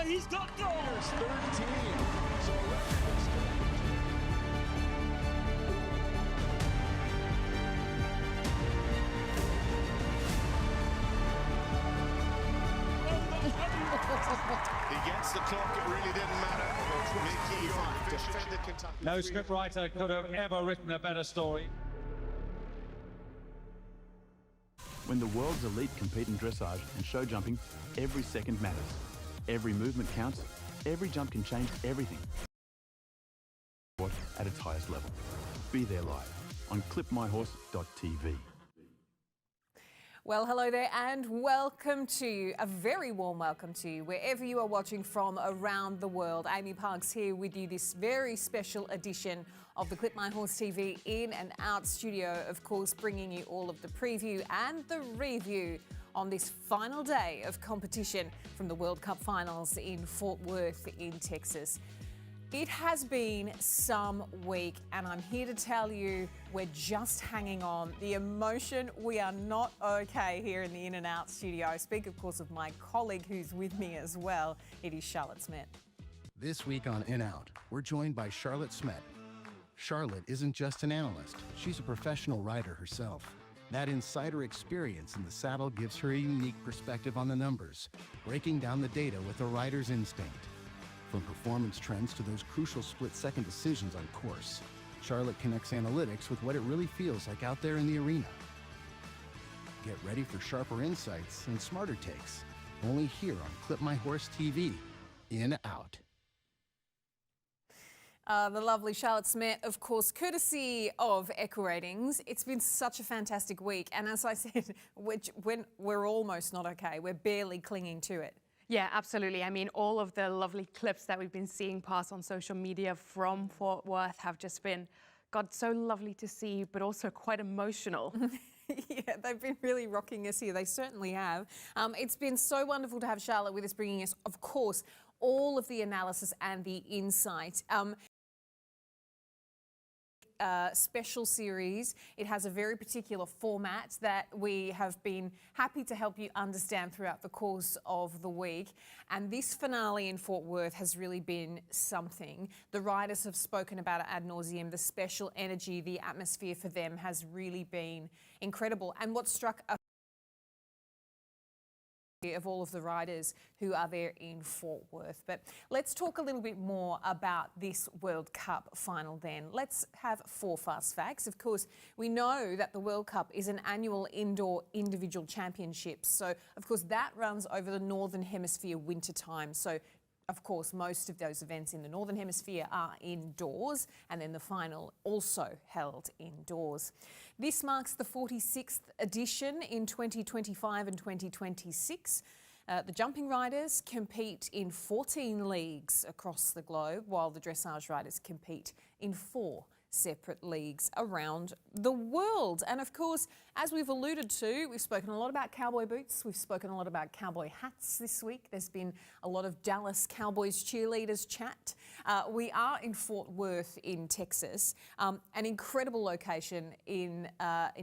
he's got gold. There's 13. So Against the clock, it really didn't matter. Mickey York defended Kentucky. No scriptwriter could have ever written a better story. When the world's elite compete in dressage and show jumping, every second matters. Every movement counts. Every jump can change everything. At its highest level. Be there live on clipmyhorse.tv. Well, hello there and welcome to you, a very warm welcome to you, wherever you are watching from around the world. Amy Parks here with you, this very special edition of the Clip My Horse TV in and out studio, of course, bringing you all of the preview and the review on this final day of competition from the World Cup finals in Fort Worth in Texas. It has been some week and I'm here to tell you we're just hanging on. The emotion, we are not okay here in the In and Out studio. I speak, of course, of my colleague who's with me as well. It is Charlotte Smith. This week on In Out, we're joined by Charlotte Smith. Charlotte isn't just an analyst, she's a professional rider herself. That insider experience in the saddle gives her a unique perspective on the numbers, breaking down the data with a rider's instinct. From performance trends to those crucial split-second decisions on course, Charlotte connects analytics with what it really feels like out there in the arena. Get ready for sharper insights and smarter takes, only here on Clip My Horse TV, In Out. The lovely Charlotte Smith, of course, courtesy of EquiRatings. It's been such a fantastic week, and as I said, when we're almost not okay, we're barely clinging to it. Yeah, absolutely. I mean, all of the lovely clips that we've been seeing pass on social media from Fort Worth have just been, God, so lovely to see, but also quite emotional. Yeah, they've been really rocking us here. They certainly have. It's been so wonderful to have Charlotte with us, bringing us, of course, all of the analysis and the insight. Special series. It has a very particular format that we have been happy to help you understand throughout the course of the week. And this finale in Fort Worth has really been something. The riders have spoken about it ad nauseum. The special energy, the atmosphere for them has really been incredible. And what struck a of all of the riders who are there in Fort Worth. But let's talk a little bit more about this World Cup final then. Let's have 4 fast facts. Of course, we know that the World Cup is an annual indoor individual championship. So, of course, that runs over the Northern Hemisphere winter time. So, of course, most of those events in the Northern Hemisphere are indoors, and then the final also held indoors. This marks the 46th edition in 2025 and 2026. The jumping riders compete in 14 leagues across the globe, while the dressage riders compete in 4 separate leagues around the world. And of course, as we've alluded to, we've spoken a lot about cowboy boots. We've spoken a lot about cowboy hats this week. There's been a lot of Dallas Cowboys cheerleaders chat. We are in Fort Worth in Texas, an incredible location in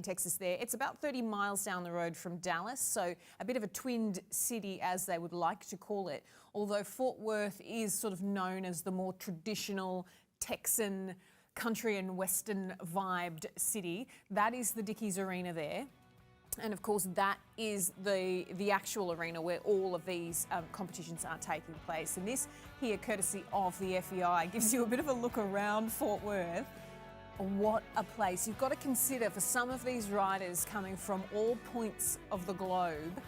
Texas there. It's about 30 miles down the road from Dallas, so a bit of a twinned city as they would like to call it, although Fort Worth is sort of known as the more traditional Texan country and western vibed city. That is the Dickies Arena there. And of course, that is the actual arena where all of these competitions are taking place. And this here, courtesy of the FEI, gives you a bit of a look around Fort Worth. What a place. You've got to consider for some of these riders coming from all points of the globe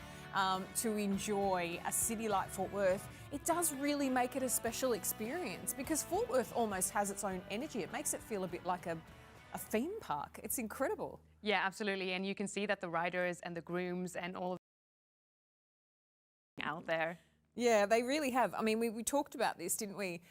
to enjoy a city like Fort Worth. It does really make it a special experience because Fort Worth almost has its own energy. It makes it feel a bit like a theme park. It's incredible. Yeah, absolutely. And you can see that the riders and the grooms and all of out there. Yeah, they really have. I mean, we talked about this, didn't we?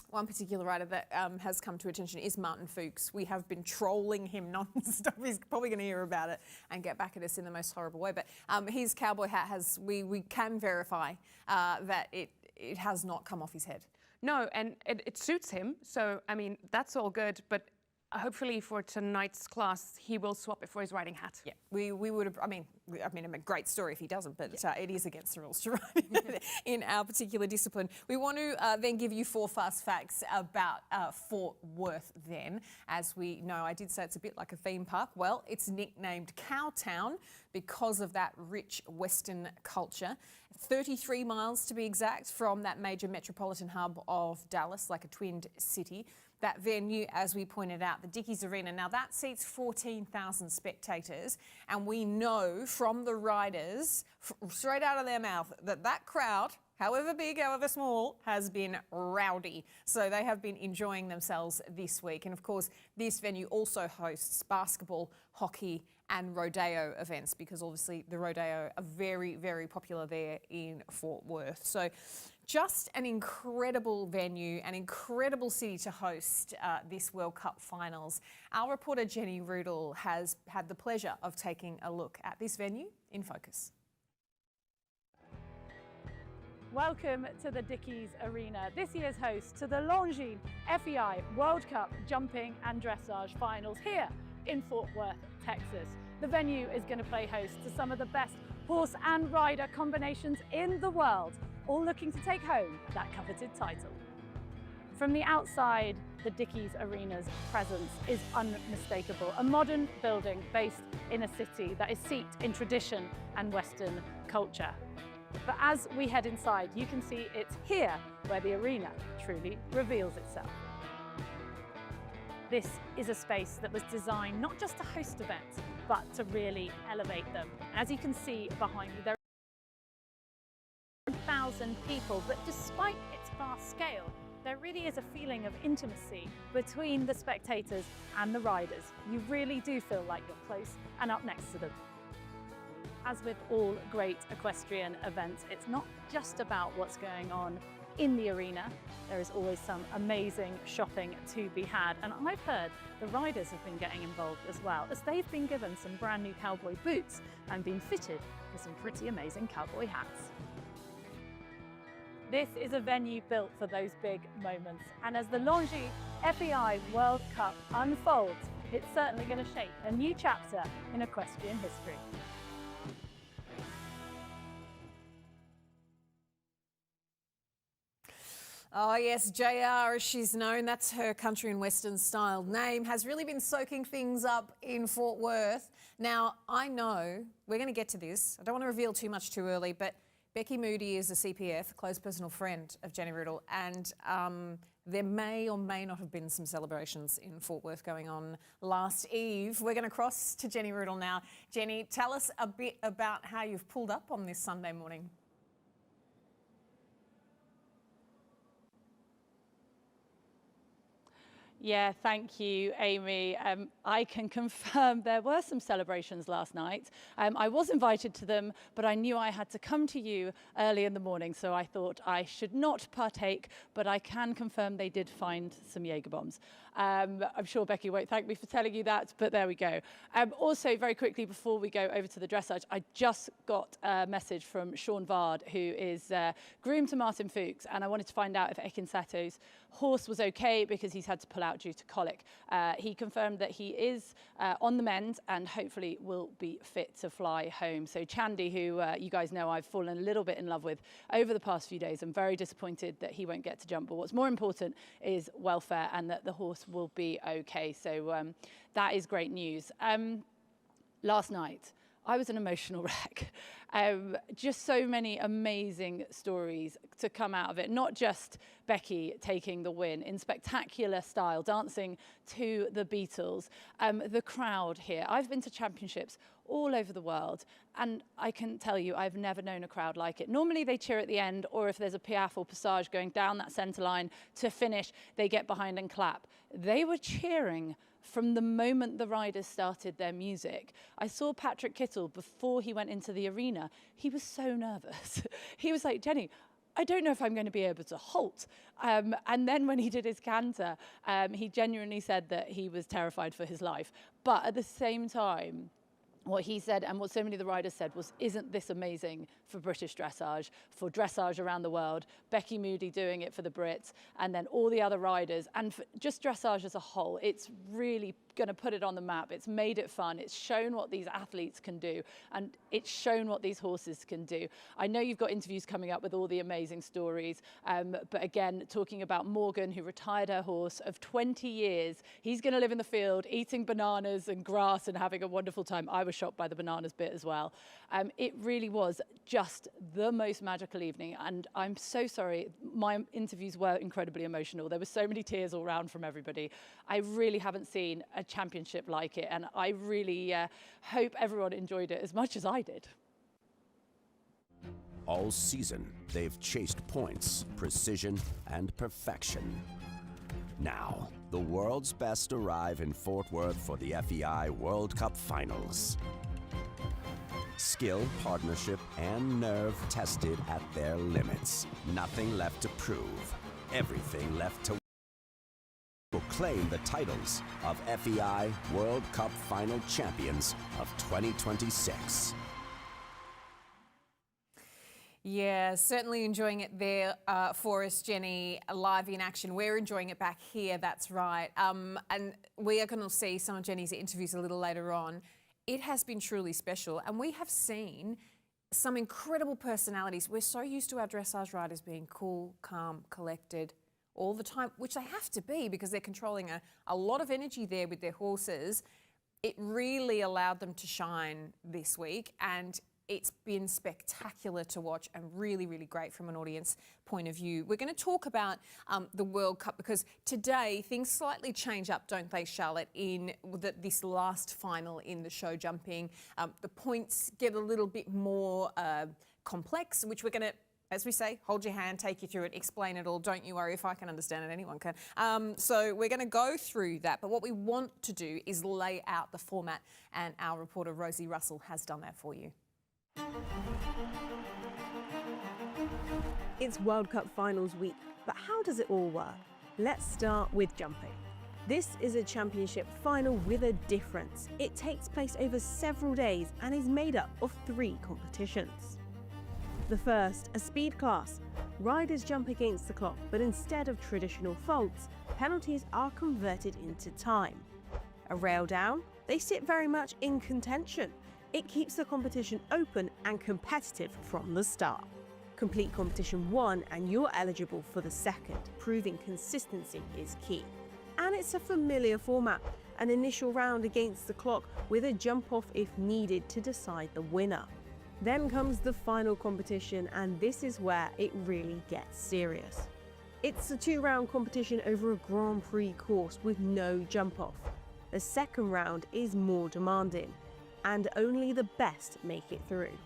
One particular rider that has come to attention is Martin Fuchs. We have been trolling him non-stop. He's probably going to hear about it and get back at us in the most horrible way. But his cowboy hat has, we can verify that it has not come off his head. No, and it suits him. So, I mean, that's all good. But Hopefully for tonight's class, he will swap it for his riding hat. Yeah, we would have, I mean, a great story if he doesn't, but it is against the rules to ride in our particular discipline. We want to then give you 4 fast facts about Fort Worth then. As we know, I did say it's a bit like a theme park. Well, it's nicknamed Cowtown because of that rich Western culture. 33 miles to be exact from that major metropolitan hub of Dallas, like a twinned city. That venue, as we pointed out, the Dickies Arena, now that seats 14,000 spectators, and we know from the riders, straight out of their mouth, that crowd, however big, however small, has been rowdy. So they have been enjoying themselves this week. And of course, this venue also hosts basketball, hockey, and rodeo events, because obviously the rodeo are very, very popular there in Fort Worth. So just an incredible venue, an incredible city to host this World Cup finals. Our reporter Jenny Rudel has had the pleasure of taking a look at this venue in focus. Welcome to the Dickies Arena, this year's host to the Longines FEI World Cup Jumping and Dressage Finals here in Fort Worth, Texas. The venue is going to play host to some of the best horse and rider combinations in the world, all looking to take home that coveted title. From the outside, the Dickies Arena's presence is unmistakable, a modern building based in a city that is steeped in tradition and Western culture. But as we head inside, you can see it's here where the arena truly reveals itself. This is a space that was designed not just to host events, but to really elevate them. As you can see behind me, there are 1,000 people, but despite its vast scale, there really is a feeling of intimacy between the spectators and the riders. You really do feel like you're close and up next to them. As with all great equestrian events, it's not just about what's going on in the arena. There is always some amazing shopping to be had, and I've heard the riders have been getting involved as well, as they've been given some brand new cowboy boots and been fitted with some pretty amazing cowboy hats. This is a venue built for those big moments, and as the Longines FEI World Cup unfolds, it's certainly going to shape a new chapter in equestrian history. Oh yes, JR as she's known, that's her country and western style name, has really been soaking things up in Fort Worth. Now, I know we're going to get to this. I don't want to reveal too much too early, but Becky Moody is a CPF, a close personal friend of Jenny Rudel, and there may or may not have been some celebrations in Fort Worth going on last eve. We're going to cross to Jenny Rudel now. Jenny, tell us a bit about how you've pulled up on this Sunday morning. Yeah, thank you, Amy. I can confirm there were some celebrations last night. I was invited to them, but I knew I had to come to you early in the morning, so I thought I should not partake, but I can confirm they did find some Jagerbombs. I'm sure Becky won't thank me for telling you that, but there we go. Also, very quickly, before we go over to the dressage, I just got a message from Sean Vard, who is groom to Martin Fuchs, and I wanted to find out if Ekin Sato's horse was okay because he's had to pull out due to colic. He confirmed that he is on the mend and hopefully will be fit to fly home. So Chandy, who you guys know I've fallen a little bit in love with over the past few days, I'm very disappointed that he won't get to jump. But what's more important is welfare and that the horse will be okay. So that is great news. Last night, I was an emotional wreck. Just so many amazing stories to come out of it. Not just Becky taking the win in spectacular style, dancing to the Beatles. The crowd here. I've been to championships all over the world, and I can tell you I've never known a crowd like it. Normally they cheer at the end, or if there's a piaffe or passage going down that centre line to finish, they get behind and clap. They were cheering from the moment the riders started their music. I saw Patrick Kittle before he went into the arena. He was so nervous. He was like, Jenny, I don't know if I'm going to be able to halt. And then when he did his canter, he genuinely said that he was terrified for his life. But at the same time, what he said and what so many of the riders said was, isn't this amazing for British dressage, for dressage around the world, Becky Moody doing it for the Brits, and then all the other riders, and for just dressage as a whole. It's really going to put it on the map. It's made it fun. It's shown what these athletes can do, and it's shown what these horses can do. I know you've got interviews coming up with all the amazing stories, but again, talking about Morgan, who retired her horse of 20 years. He's going to live in the field, eating bananas and grass and having a wonderful time. I was shocked by the bananas bit as well. It really was just the most magical evening, and I'm so sorry. My interviews were incredibly emotional. There were so many tears all round from everybody. I really haven't seen a championship like it, and I really hope everyone enjoyed it as much as I did. All season, they've chased points, precision, and perfection. Now, the world's best arrive in Fort Worth for the FEI World Cup Finals. Skill, partnership, and nerve tested at their limits. Nothing left to prove. Everything left to will claim the titles of FEI World Cup Final Champions of 2026. Yeah, certainly enjoying it there for us, Jenny, live in action. We're enjoying it back here, that's right. And we are going to see some of Jenny's interviews a little later on. It has been truly special, and we have seen some incredible personalities. We're so used to our dressage riders being cool, calm, collected all the time, which they have to be because they're controlling a lot of energy there with their horses. It really allowed them to shine this week, and it's been spectacular to watch and really, really great from an audience point of view. We're going to talk about the World Cup because today things slightly change up, don't they, Charlotte, in this last final in the show jumping. The points get a little bit more complex, which we're going to, as we say, hold your hand, take you through it, explain it all. Don't you worry, if I can understand it, anyone can. So we're going to go through that. But what we want to do is lay out the format, and our reporter Rosie Russell has done that for you. It's World Cup Finals week, but how does it all work? Let's start with jumping. This is a championship final with a difference. It takes place over several days and is made up of 3 competitions. The first, a speed class. Riders jump against the clock, but instead of traditional faults, penalties are converted into time. A rail down, they sit very much in contention. It keeps the competition open and competitive from the start. Complete competition 1 and you're eligible for the second. Proving consistency is key. And it's a familiar format, an initial round against the clock with a jump off if needed to decide the winner. Then comes the final competition, and this is where it really gets serious. It's a 2-round competition over a Grand Prix course with no jump off. The second round is more demanding, and only the best make it through.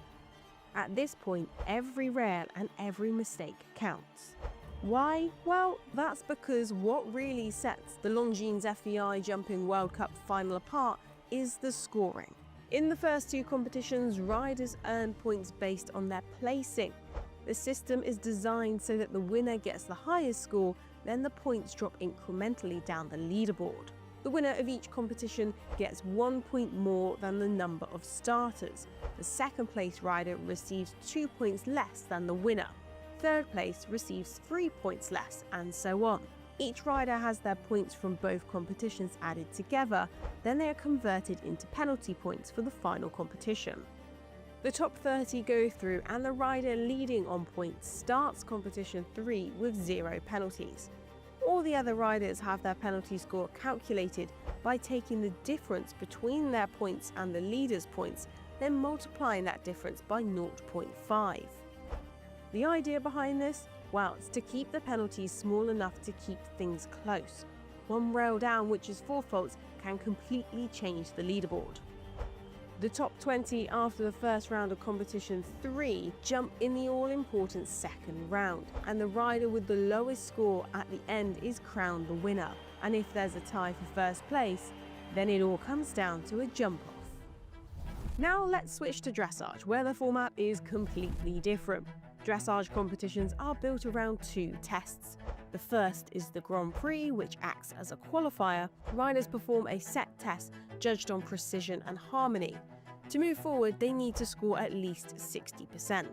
At this point, every rail and every mistake counts. Why? Well, that's because what really sets the Longines FEI Jumping World Cup final apart is the scoring. In the first 2 competitions, riders earn points based on their placing. The system is designed so that the winner gets the highest score, then the points drop incrementally down the leaderboard. The winner of each competition gets 1 point more than the number of starters. The second place rider receives 2 points less than the winner. Third place receives 3 points less, and so on. Each rider has their points from both competitions added together, then they are converted into penalty points for the final competition. The top 30 go through, and the rider leading on points starts competition 3 with 0 penalties. All the other riders have their penalty score calculated by taking the difference between their points and the leader's points, then multiplying that difference by 0.5. The idea behind this? Well, it's to keep the penalties small enough to keep things close. One rail down, which is 4 faults, can completely change the leaderboard. The top 20 after the first round of competition 3 jump in the all-important second round, and the rider with the lowest score at the end is crowned the winner. And if there's a tie for first place, then it all comes down to a jump-off. Now let's switch to dressage, where the format is completely different. Dressage competitions are built around 2 tests. The first is the Grand Prix, which acts as a qualifier. Riders perform a set test judged on precision and harmony. To move forward, they need to score at least 60%.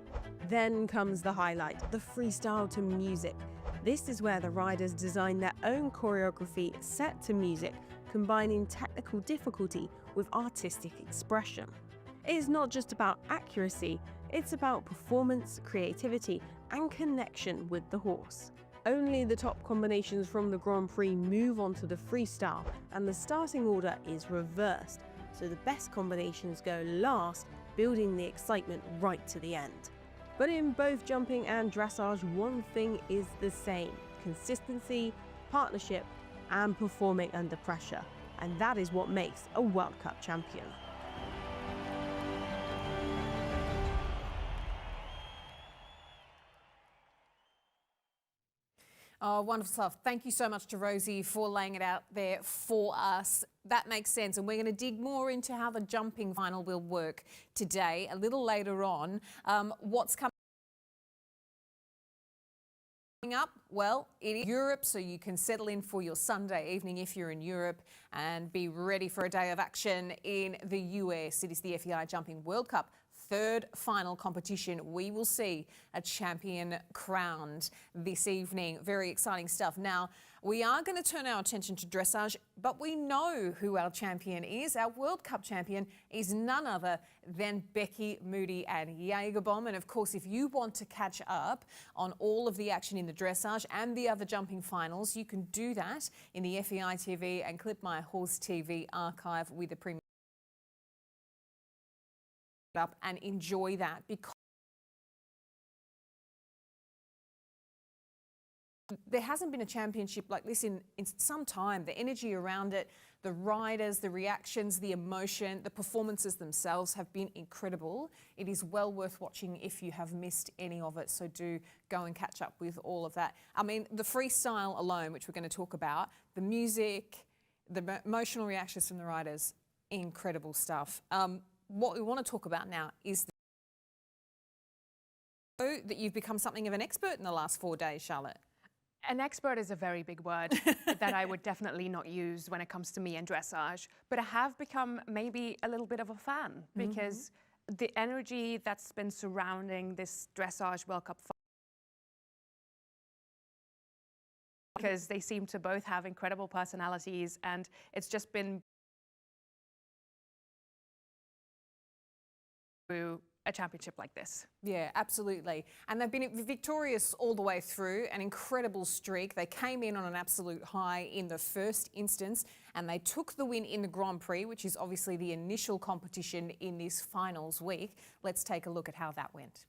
Then comes the highlight, the freestyle to music. This is where the riders design their own choreography set to music, combining technical difficulty with artistic expression. It is not just about accuracy, it's about performance, creativity, and connection with the horse. Only the top combinations from the Grand Prix move on to the freestyle, and the starting order is reversed, so the best combinations go last, building the excitement right to the end. But in both jumping and dressage, one thing is the same: consistency, partnership, and performing under pressure. And that is what makes a World Cup champion. Oh, wonderful stuff. Thank you so much to Rosie for laying it out there for us. That makes sense. And we're going to dig more into how the jumping final will work today, a little later on. What's coming up? Well, it is Europe, so you can settle in for your Sunday evening if you're in Europe and be ready for a day of action in the US. It is the FEI Jumping World Cup. Third final competition. We will see a champion crowned this evening. Very exciting stuff. Now, we are going to turn our attention to dressage, but we know who our champion is. Our World Cup champion is none other than Becky Moody and Jagerbomb. And of course, if you want to catch up on all of the action in the dressage and the other jumping finals, you can do that in the FEI TV and Clip My Horse TV archive with the premium up and enjoy that, because there hasn't been a championship like this in some time. The energy around it, the riders, the reactions, the emotion, the performances themselves have been incredible. It is well worth watching if you have missed any of it, so do go and catch up with all of that. I mean, the freestyle alone, which we're going to talk about, the music, the emotional reactions from the riders, incredible stuff. What we want to talk about now is that you've become something of an expert in the last 4 days, Charlotte. An expert is a very big word that I would definitely not use when it comes to me and dressage, but I have become maybe a little bit of a fan because the energy that's been surrounding this dressage World Cup because they seem to both have incredible personalities, and it's just been a championship like this. Yeah, absolutely. And they've been victorious all the way through, an incredible streak. They came in on an absolute high in the first instance, and they took the win in the Grand Prix, which is obviously the initial competition in this finals week. Let's take a look at how that went.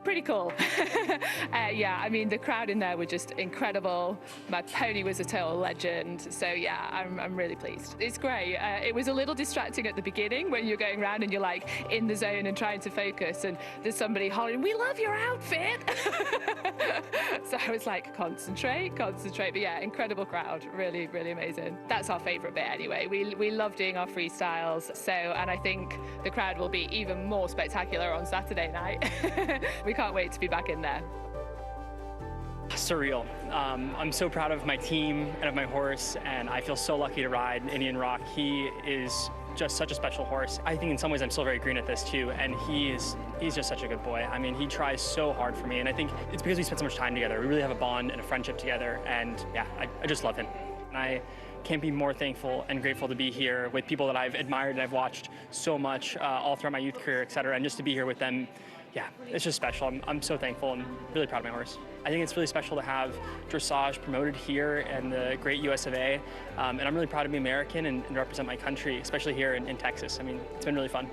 Pretty cool. Yeah, I mean, the crowd in there were just incredible. My pony was a total legend. So yeah, I'm really pleased. It's great. It was a little distracting at the beginning when you're going around and you're like in the zone and trying to focus, and there's somebody hollering, "We love your outfit." So I was like, concentrate. But yeah, incredible crowd. Really, really amazing. That's our favorite bit anyway. We love doing our freestyles. So, and I think the crowd will be even more spectacular on Saturday night. We can't wait to be back in there. Surreal. I'm so proud of my team and of my horse, and I feel so lucky to ride Indian Rock. He is just such a special horse. I think in some ways I'm still very green at this too, and he's just such a good boy. I mean, he tries so hard for me, and I think it's because we spent so much time together. We really have a bond and a friendship together, and yeah, I just love him. And I can't be more thankful and grateful to be here with people that I've admired and I've watched so much all throughout my youth career, et cetera, and just to be here with them, yeah, it's just special. I'm so thankful and really proud of my horse. I think it's really special to have dressage promoted here in the great US of A, and I'm really proud to be American and represent my country, especially here in Texas. I mean, it's been really fun.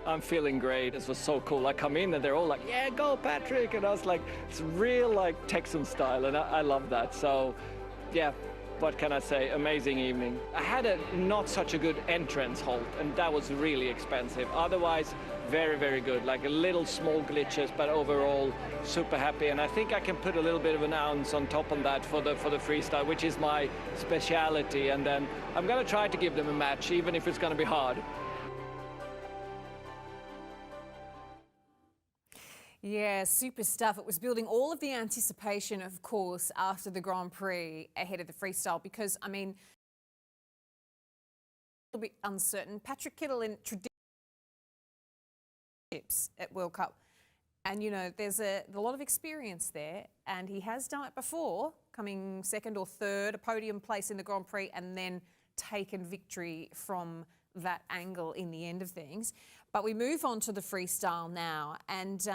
I'm feeling great. This was so cool. I come in and they're all like, "Yeah, go Patrick!" And I was like, it's real like Texan style, and I love that. So, yeah. What can I say? Amazing evening. I had a not such a good entrance halt, and that was really expensive. Otherwise, very, very good. Like a little small glitches, but overall super happy. And I think I can put a little bit of an ounce on top of that for the freestyle, which is my speciality. And then I'm gonna try to give them a match, even if it's gonna be hard. Yeah, super stuff. It was building all of the anticipation, of course, after the Grand Prix ahead of the freestyle because, I mean, a little bit uncertain. Patrick Kittle in tradition at World Cup. And, you know, there's a lot of experience there and he has done it before, coming second or third, a podium place in the Grand Prix and then taken victory from that angle in the end of things. But we move on to the freestyle now and,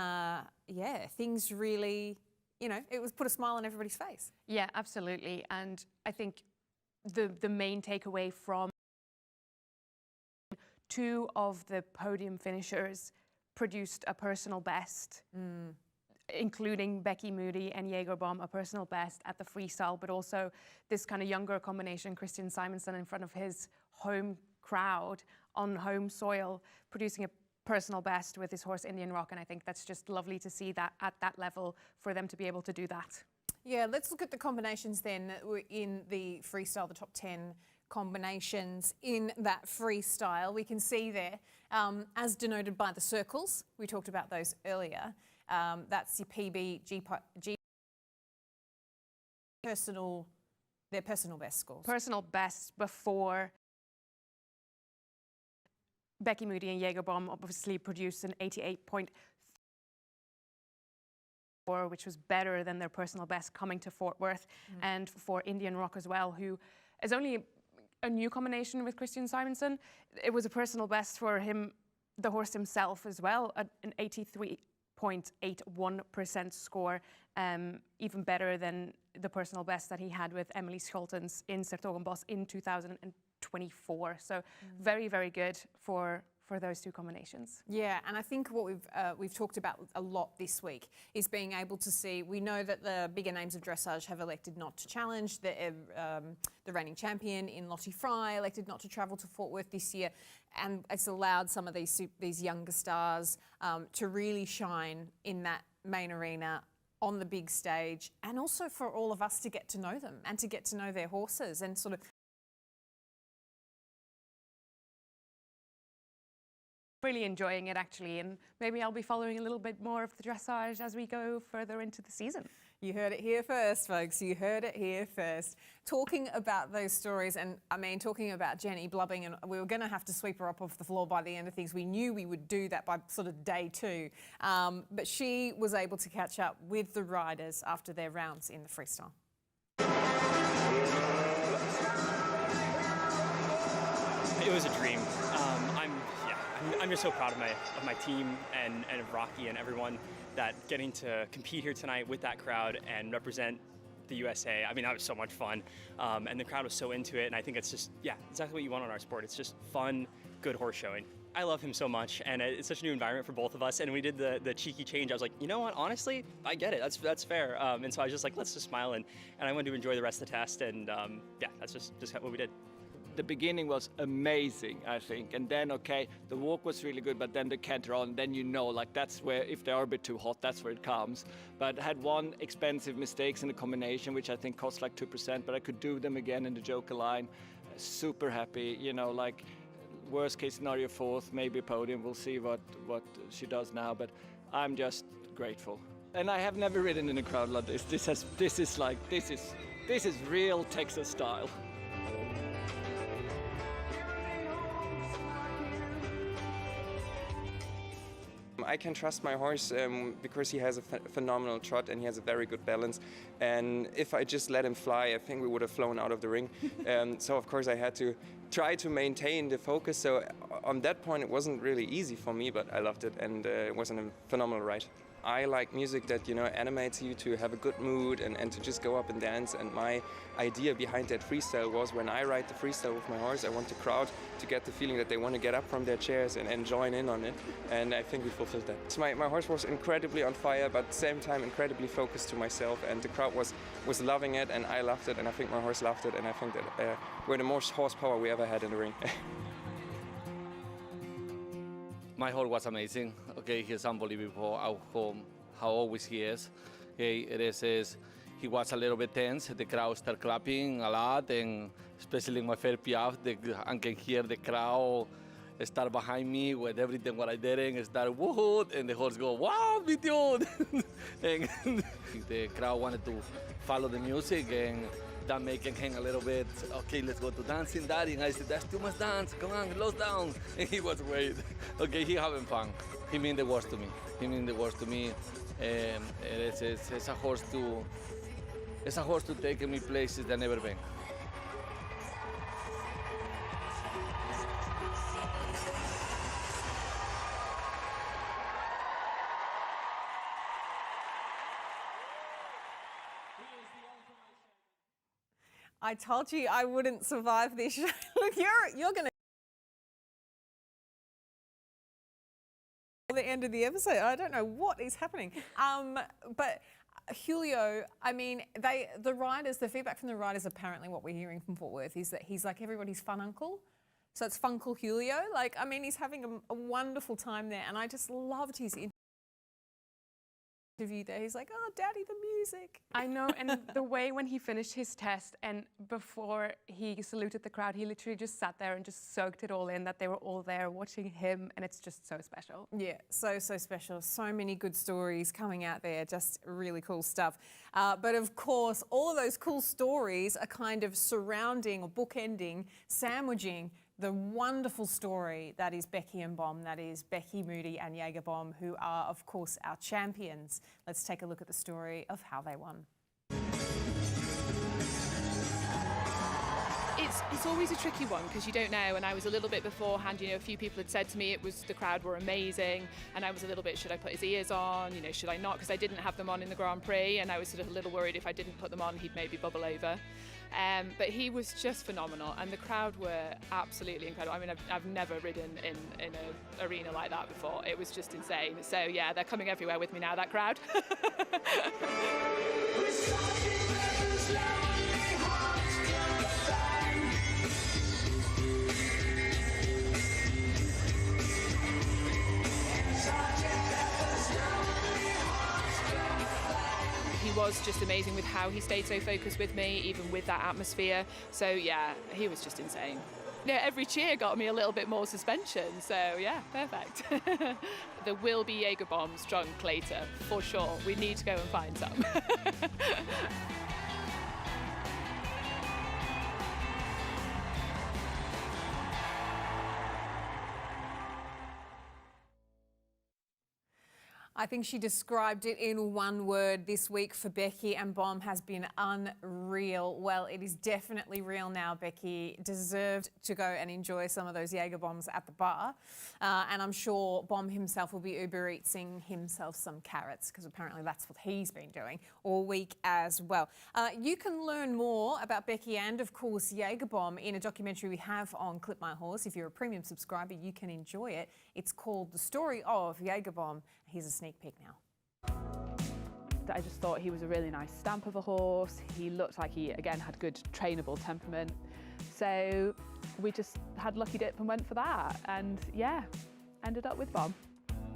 yeah, things really, you know, it was put a smile on everybody's face. Yeah, absolutely. And I think the main takeaway from two of the podium finishers produced a personal best, including Becky Moody and Jagerbomb, a personal best at the freestyle, but also this kind of younger combination, Christian Simonsen in front of his home crowd on home soil, producing a personal best with his horse Indian Rock. And I think that's just lovely to see that at that level for them to be able to do that. Yeah, let's look at the combinations then in the freestyle, the top 10 combinations in that freestyle. We can see there, as denoted by the circles, we talked about those earlier, that's your PB, G their personal best scores. Personal best before Becky Moody and Jagerbomb obviously produced an 88.4, which was better than their personal best coming to Fort Worth. And for Indian Rock as well, who is only a new combination with Christian Simonsen. It was a personal best for him, the horse himself as well, an 83.81% score, even better than the personal best that he had with Emily Scholtens in 's-Hertogenbosch in 2024. So very, very good for those two combinations. Yeah, and I think what we've talked about a lot this week is being able to see, we know that the bigger names of dressage have elected not to challenge, the reigning champion in Lottie Fry elected not to travel to Fort Worth this year, and it's allowed some of these younger stars to really shine in that main arena on the big stage, and also for all of us to get to know them and to get to know their horses and sort of really enjoying it actually, and maybe I'll be following a little bit more of the dressage as we go further into the season. You heard it here first, folks. You heard it here first. Talking about those stories, and I mean, talking about Jenny blubbing, and we were going to have to sweep her up off the floor by the end of things. We knew we would do that by sort of day 2. But she was able to catch up with the riders after their rounds in the freestyle. It was a dream. I'm just so proud of my team and of Rocky and everyone that getting to compete here tonight with that crowd and represent the USA. I mean, that was so much fun, and the crowd was so into it. And I think it's just, yeah, exactly what you want on our sport. It's just fun, good horse showing. I love him so much, and it's such a new environment for both of us. And we did the cheeky change. I was like, you know what? Honestly, I get it. That's fair. And so I was just like, let's just smile, and I wanted to enjoy the rest of the test. And yeah, that's just what we did. The beginning was amazing, I think, and then okay, the walk was really good, but then the canter on, then you know, like that's where, if they are a bit too hot, that's where it comes. But I had one expensive mistakes in the combination, which I think cost like 2%, but I could do them again in the joker line. Super happy, you know, like worst case scenario 4th, maybe a podium. We'll see what she does now, but I'm just grateful. And I have never ridden in a crowd like this. This is real Texas style. I can trust my horse because he has a phenomenal trot and he has a very good balance. And if I just let him fly, I think we would have flown out of the ring. So of course I had to try to maintain the focus. So on that point it wasn't really easy for me, but I loved it and it was a phenomenal ride. I like music that, you know, animates you to have a good mood and to just go up and dance. And my idea behind that freestyle was when I ride the freestyle with my horse, I want the crowd to get the feeling that they want to get up from their chairs and join in on it. And I think we fulfilled that. So my horse was incredibly on fire, but at the same time incredibly focused to myself. And the crowd was loving it, and I loved it, and I think my horse loved it. And I think that we're the most horsepower we ever had in the ring. My horse was amazing. Okay, he's unbelievable. How always he is. Okay, he was a little bit tense. The crowd started clapping a lot, and especially in my first piaffe, I can hear the crowd start behind me with everything what I did and start woohoo, and the horse go, wow, me too. And the crowd wanted to follow the music, and that made him hang a little bit. Okay, let's go to dancing, Daddy. And I said, that's too much dance. Come on, slow down. And he was great. Okay, he having fun. He mean the worst to me. He mean the worst to me. And it's a horse to take me places that never been. I told you I wouldn't survive this. Look, you're going to the end of the episode. I don't know what is happening. But Julio, I mean, the riders, the feedback from the riders, apparently what we're hearing from Fort Worth is that he's like everybody's fun uncle. So it's Funkle Julio. Like, I mean, he's having a wonderful time there, and I just loved his interview there. He's like, oh, Daddy, the music. I know, and the way when he finished his test and before he saluted the crowd, he literally just sat there and just soaked it all in, that they were all there watching him, and it's just so special. Yeah, so special. So many good stories coming out there, just really cool stuff. But of course, all of those cool stories are kind of surrounding or bookending, sandwiching the wonderful story that is Becky and Bomb, that is Becky Moody and Jagerbomb, who are, of course, our champions. Let's take a look at the story of how they won. It's always a tricky one because you don't know, and I was a little bit beforehand, you know, a few people had said to me the crowd were amazing, and I was a little bit, should I put his ears on, you know, should I not, because I didn't have them on in the Grand Prix, and I was sort of a little worried if I didn't put them on he'd maybe bubble over. But he was just phenomenal, and the crowd were absolutely incredible. I mean, I've never ridden in an arena like that before. It was just insane. So yeah, they're coming everywhere with me now, that crowd. He was just amazing with how he stayed so focused with me, even with that atmosphere. So yeah, he was just insane. Yeah, every cheer got me a little bit more suspension, so yeah, perfect. There will be Jagerbombs drunk later, for sure. We need to go and find some. I think she described it in one word this week for Becky and Bomb has been unreal. Well, it is definitely real now. Becky deserved to go and enjoy some of those Jagerbombs at the bar. And I'm sure Bomb himself will be Uber Eatsing himself some carrots, because apparently that's what he's been doing all week as well. You can learn more about Becky and, of course, Jagerbomb in a documentary we have on Clip My Horse. If you're a premium subscriber, you can enjoy it. It's called The Story of Jagerbomb. Here's a sneak peek now. I just thought he was a really nice stamp of a horse. He looked like he, again, had good trainable temperament. So we just had lucky dip and went for that. And yeah, ended up with Bob.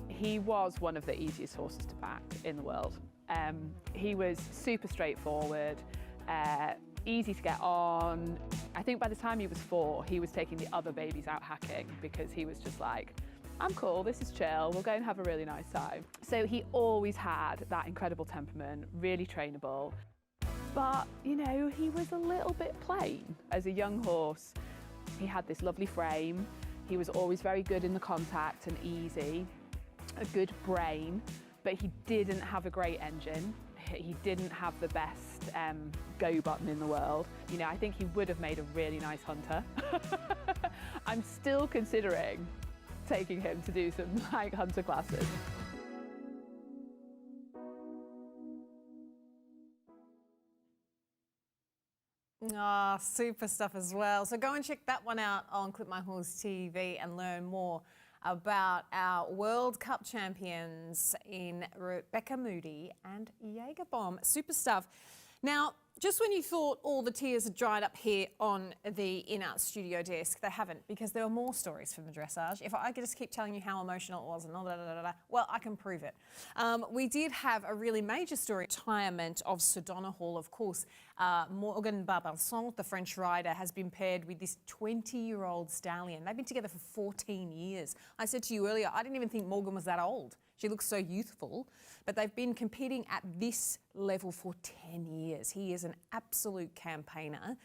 He was one of the easiest horses to back in the world. He was super straightforward, easy to get on. I think by the time he was 4, he was taking the other babies out hacking because he was just like, I'm cool, this is chill, we'll go and have a really nice time. So he always had that incredible temperament, really trainable. But, you know, he was a little bit plain. As a young horse, he had this lovely frame. He was always very good in the contact and easy, a good brain, but he didn't have a great engine. He didn't have the best go button in the world. You know, I think he would have made a really nice hunter. I'm still considering taking him to do some like hunter classes. Ah, super stuff as well. So go and check that one out on Clip My Horse TV and learn more about our World Cup champions in Rebecca Moody and Jagerbomb. Super stuff. Now, just when you thought all the tears had dried up here on the in-out studio desk, they haven't, because there were more stories from the dressage. If I could just keep telling you how emotional it was and all that, well, I can prove it. We did have a really major story, retirement of Sir Donna Hall, of course, Morgan Barbanson, the French rider, has been paired with this 20-year-old stallion. They've been together for 14 years. I said to you earlier, I didn't even think Morgan was that old. She looks so youthful, but they've been competing at this level for 10 years. He is an absolute campaigner,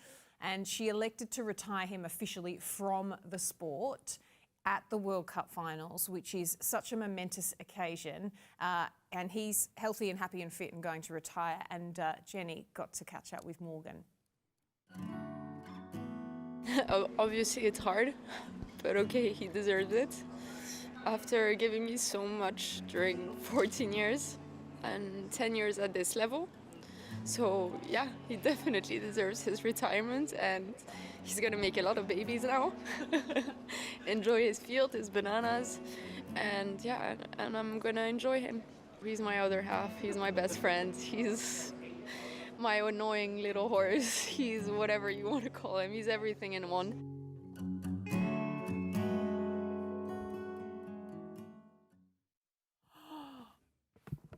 and she elected to retire him officially from the sport at the World Cup finals, which is such a momentous occasion. And he's healthy and happy and fit and going to retire. And Jenny got to catch up with Morgan. Obviously it's hard, but okay, he deserves it. After giving me so much during 14 years and 10 years at this level. So yeah, he definitely deserves his retirement, and he's gonna make a lot of babies now. Enjoy his field, his bananas, and yeah, and I'm gonna enjoy him. He's my other half, he's my best friend, he's my annoying little horse, he's whatever you want to call him, he's everything in one.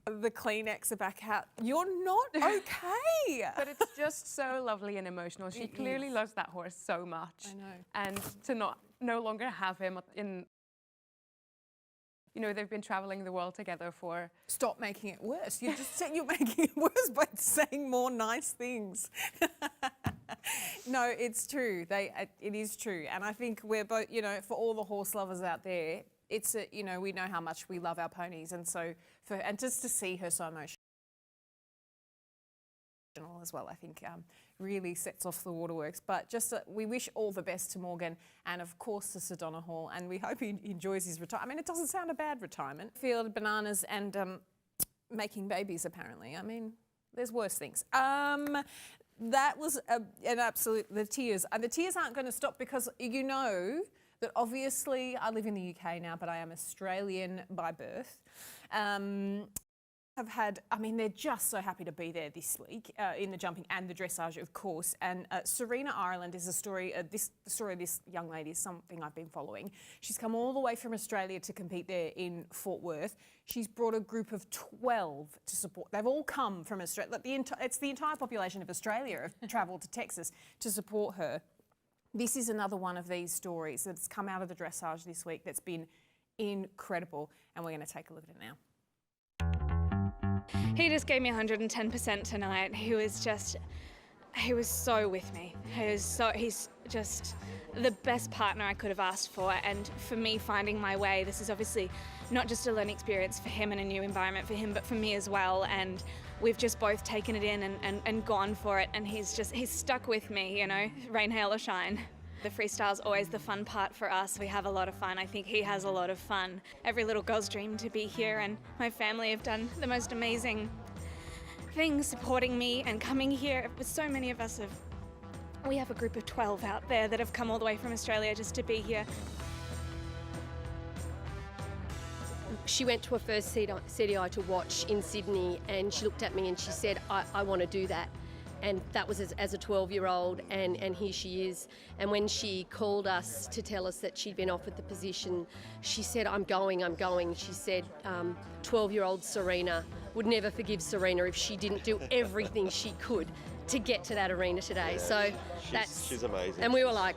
The Kleenex are back out. You're not okay. But it's just so lovely and emotional. She clearly loves that horse so much. I know. And to no longer have him in, you know, they've been traveling the world together for... Stop making it worse. You just said you're making it worse by saying more nice things. No, it's true. It is true. And I think we're both, you know, for all the horse lovers out there, it's a, you know, we know how much we love our ponies, and so and just to see her so emotional as well, I think really sets off the waterworks. But just we wish all the best to Morgan, and of course to Sir Donahall, and we hope he enjoys his retirement. I mean, it doesn't sound a bad retirement. Field bananas and making babies, apparently. I mean, there's worse things. That was an absolute, the tears. And the tears aren't going to stop, because you know that obviously I live in the UK now, but I am Australian by birth. Have had, I mean, they're just so happy to be there this week in the jumping and the dressage, of course. And Serena Ireland is a story, the story of this young lady is something I've been following. She's come all the way from Australia to compete there in Fort Worth. She's brought a group of 12 to support. They've all come from Australia. It's the entire population of Australia have travelled to Texas to support her. This is another one of these stories that's come out of the dressage this week that's been incredible, and we're going to take a look at it now. He just gave me 110% tonight. He was so with me. He's just the best partner I could have asked for, and for me finding my way, this is obviously not just a learning experience for him and a new environment for him, but for me as well, and we've just both taken it in and gone for it, and he's stuck with me, you know, rain, hail or shine. The freestyle's always the fun part for us. We have a lot of fun. I think he has a lot of fun. Every little girl's dream to be here, and my family have done the most amazing things supporting me and coming here. But so many of us we have a group of 12 out there that have come all the way from Australia just to be here. She went to her first CDI to watch in Sydney, and she looked at me and she said, I want to do that. And that was as a 12-year-old, and here she is. And when she called us to tell us that she'd been offered the position, she said, I'm going. She said 12-year-old Serena would never forgive Serena if she didn't do everything she could to get to that arena today. Yeah, so she's amazing. And we were like,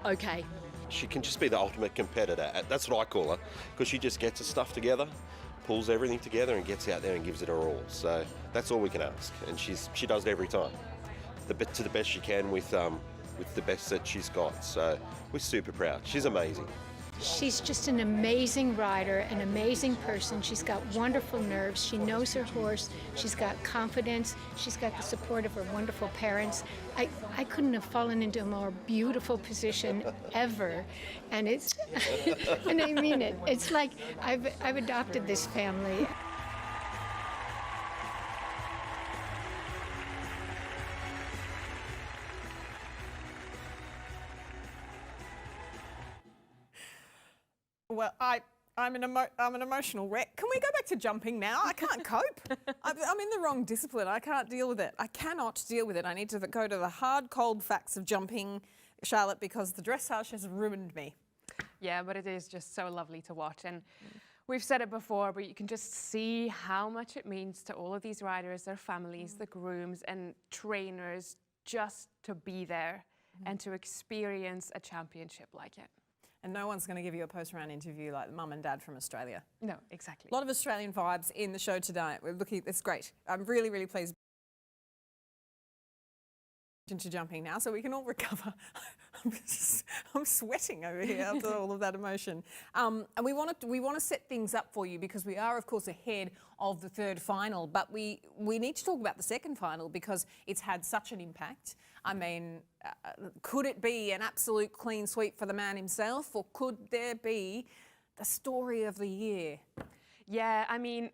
okay. She can just be the ultimate competitor. That's what I call her, because she just gets her stuff together, pulls everything together and gets out there and gives it her all. So that's all we can ask, and she does it every time, to the best she can with the best that she's got. So we're super proud. She's amazing. She's just an amazing rider, an amazing person. She's got wonderful nerves. She knows her horse. She's got confidence. She's got the support of her wonderful parents. I couldn't have fallen into a more beautiful position ever. And it's, and I mean it. It's like I've adopted this family. Well, I'm an emotional wreck. Can we go back to jumping now? I can't cope. I'm in the wrong discipline. I can't deal with it. I cannot deal with it. I need to go to the hard, cold facts of jumping, Charlotte, because the dressage has ruined me. Yeah, but it is just so lovely to watch. And We've said it before, but you can just see how much it means to all of these riders, their families, the grooms and trainers, just to be there and to experience a championship like it. And no one's going to give you a post-round interview like mum and dad from Australia. No, exactly. A lot of Australian vibes in the show tonight. We're looking, it's great. I'm really, really pleased. Into jumping now so we can all recover. I'm sweating over here after all of that emotion. And we want to set things up for you because we are, of course, ahead of the third final, but we need to talk about the second final because it's had such an impact. I mean, could it be an absolute clean sweep for the man himself, or could there be the story of the year? Yeah, I mean,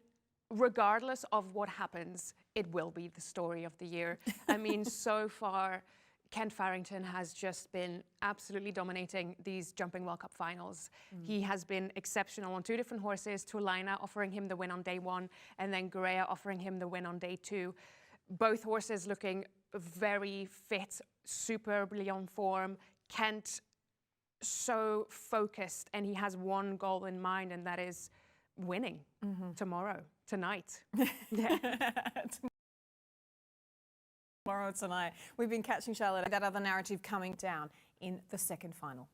regardless of what happens, it will be the story of the year. I mean, so far, Kent Farrington has just been absolutely dominating these Jumping World Cup finals. He has been exceptional on two different horses, Tulina offering him the win on day one, and then Greya offering him the win on day two. Both horses looking very fit, superbly on form. Kent so focused, and he has one goal in mind, and that is winning tonight. Yeah. Tomorrow tonight. We've been catching Charlotte, that other narrative coming down in the second final.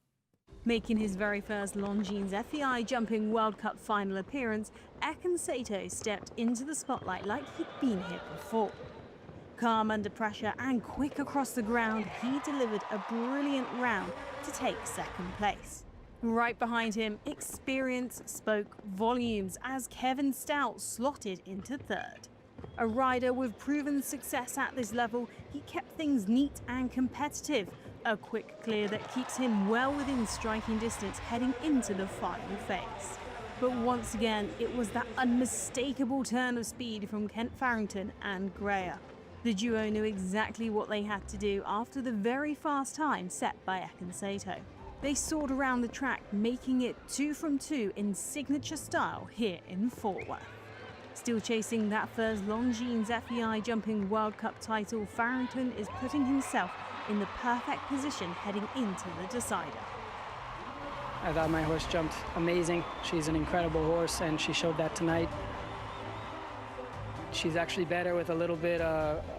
Making his very first Longines FEI Jumping World Cup final appearance, Ekin Sato stepped into the spotlight like he'd been here before. Calm under pressure and quick across the ground, he delivered a brilliant round to take second place. Right behind him, experience spoke volumes as Kevin Stout slotted into third. A rider with proven success at this level, he kept things neat and competitive. A quick clear that keeps him well within striking distance heading into the final phase. But once again, it was that unmistakable turn of speed from Kent Farrington and Greya. The duo knew exactly what they had to do after the very fast time set by Ekin Sato. They soared around the track, making it 2 from 2 in signature style here in Fort Worth. Still chasing that first Longines FEI Jumping World Cup title, Farrington is putting himself in the perfect position heading into the decider. I thought my horse jumped amazing. She's an incredible horse, and she showed that tonight. She's actually better with a little bit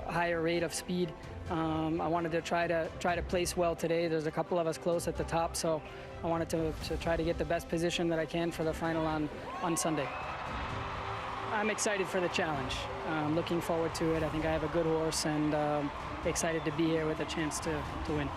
higher rate of speed. I wanted to try to place well today. There's a couple of us close at the top, so I wanted to try to get the best position that I can for the final on Sunday. I'm excited for the challenge. I'm looking forward to it. I think I have a good horse, and excited to be here with a chance to win.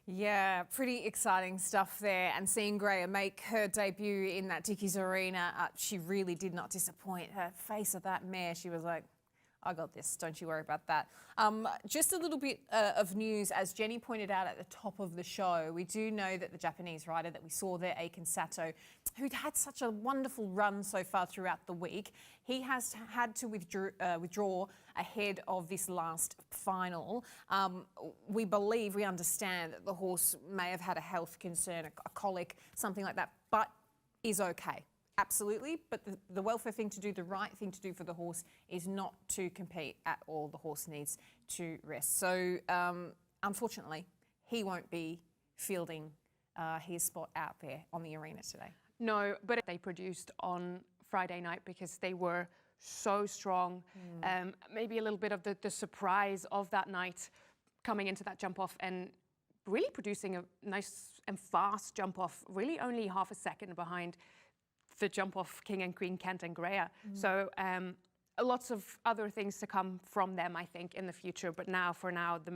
Yeah, pretty exciting stuff there. And seeing Greya make her debut in that Dickies Arena, she really did not disappoint. Her face of that mare, she was like, I got this, don't you worry about that. Just a little bit of news, as Jenny pointed out at the top of the show, we do know that the Japanese rider that we saw there, Ekin Sato, who'd had such a wonderful run so far throughout the week, he has had to withdraw ahead of this last final. We understand that the horse may have had a health concern, a colic, something like that, but is okay. Absolutely, but the welfare thing to do, the right thing to do for the horse is not to compete at all. The horse needs to rest. So, unfortunately, he won't be fielding his spot out there on the arena today. No, but they produced on Friday night because they were so strong. Maybe a little bit of the surprise of that night coming into that jump off and really producing a nice and fast jump off, really only half a second behind the jump off King and Queen Kent and Greya. So lots of other things to come from them, I think, in the future. But for now, the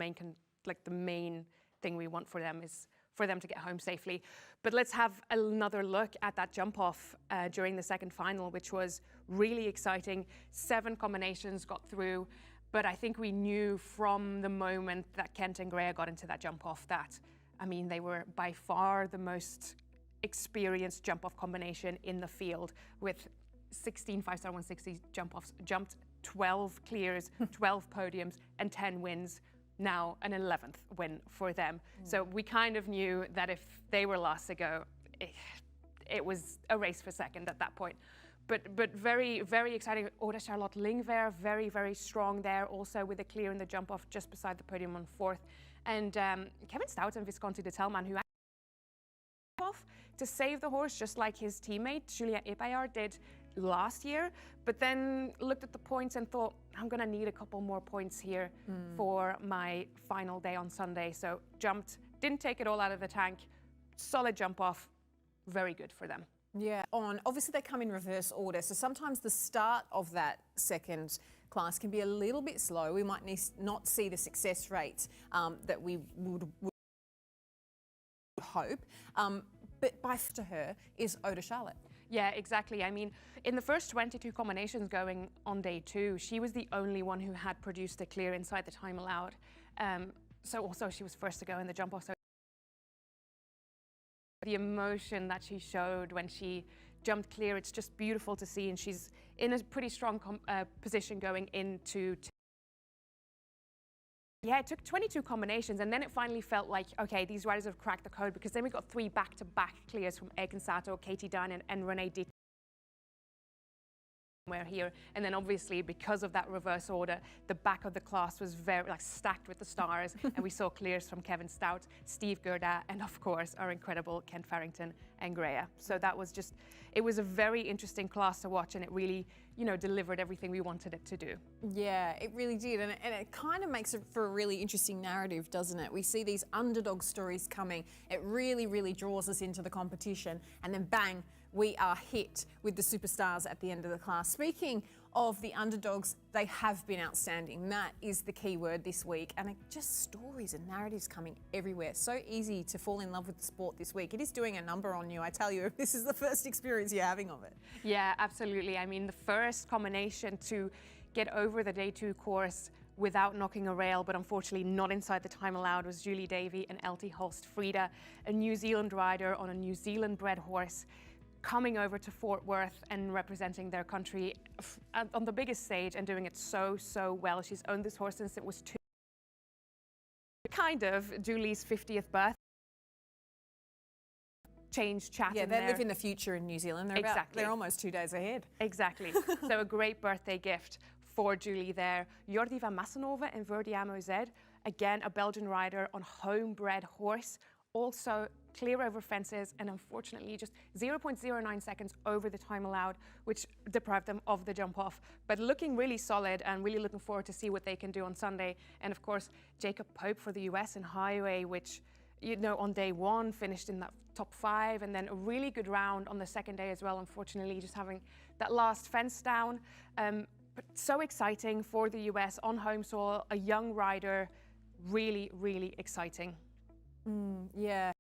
main thing we want for them is for them to get home safely. But let's have another look at that jump off during the second final, which was really exciting. 7 combinations got through, but I think we knew from the moment that Kent and Greya got into that jump off that, I mean, they were by far the most experienced jump-off combination in the field, with 16 5-star 160 jump-offs, jumped 12 clears, 12 podiums, and 10 wins. Now an 11th win for them. So we kind of knew that if they were last to go, it was a race for second at that point. But very, very exciting. Oda Charlotte Lingver, very, very strong there, also with a clear in the jump-off just beside the podium on 4th. And Kevin Stout and Visconti de Telman, who off to save the horse, just like his teammate Julien Epaillard did last year, but then looked at the points and thought, I'm going to need a couple more points here for my final day on Sunday. So jumped, didn't take it all out of the tank, solid jump off, very good for them. Yeah, obviously they come in reverse order, so sometimes the start of that second class can be a little bit slow. We might not see the success rate that we would hope, but by to her is Oda Charlotte. Yeah, exactly. I mean, in the first 22 combinations going on day 2, she was the only one who had produced a clear inside the time allowed. So also she was first to go in the jump off. So the emotion that she showed when she jumped clear, it's just beautiful to see, and she's in a pretty strong position going into yeah, it took 22 combinations, and then it finally felt like, okay, these riders have cracked the code, because then we got 3 back-to-back clears from Egan Sato, Katie Dunn, and Renee Dickies here. And then obviously, because of that reverse order, the back of the class was very stacked with the stars, and we saw clears from Kevin Stout, Steve Gerda, and of course, our incredible Ken Farrington and Greya. So that was just, it was a very interesting class to watch, and it really, you know, delivered everything we wanted it to do. Yeah, it really did, and it kind of makes it for a really interesting narrative, doesn't it? We see these underdog stories coming. It really, really draws us into the competition, and then bang, we are hit with the superstars at the end of the class. Speaking of the underdogs, they have been outstanding. That is the key word this week, and just stories and narratives coming everywhere. So easy to fall in love with the sport this week. It is doing a number on you, I tell you, if this is the first experience you're having of it. Yeah, absolutely. I mean, the first combination to get over the day 2 course without knocking a rail, but unfortunately not inside the time allowed, was Julie Davey and Elty Holst-Frida, a New Zealand rider on a New Zealand-bred horse, coming over to Fort Worth and representing their country on the biggest stage and doing it so well. She's owned this horse since it was 2. Kind of Julie's 50th birthday. Change chat. Yeah, they live in the future in New Zealand. They're exactly. They're almost 2 days ahead. Exactly. So a great birthday gift for Julie there. Jordi van Massenhoven and Verdiamo Z, again a Belgian rider on homebred horse, also clear over fences, and unfortunately just 0.09 seconds over the time allowed, which deprived them of the jump off. But looking really solid, and really looking forward to see what they can do on Sunday. And of course, Jacob Pope for the US in Highway, which, you know, on day 1 finished in that top 5, and then a really good round on the second day as well. Unfortunately, just having that last fence down. But so exciting for the US on home soil, a young rider, really, really exciting. Yeah.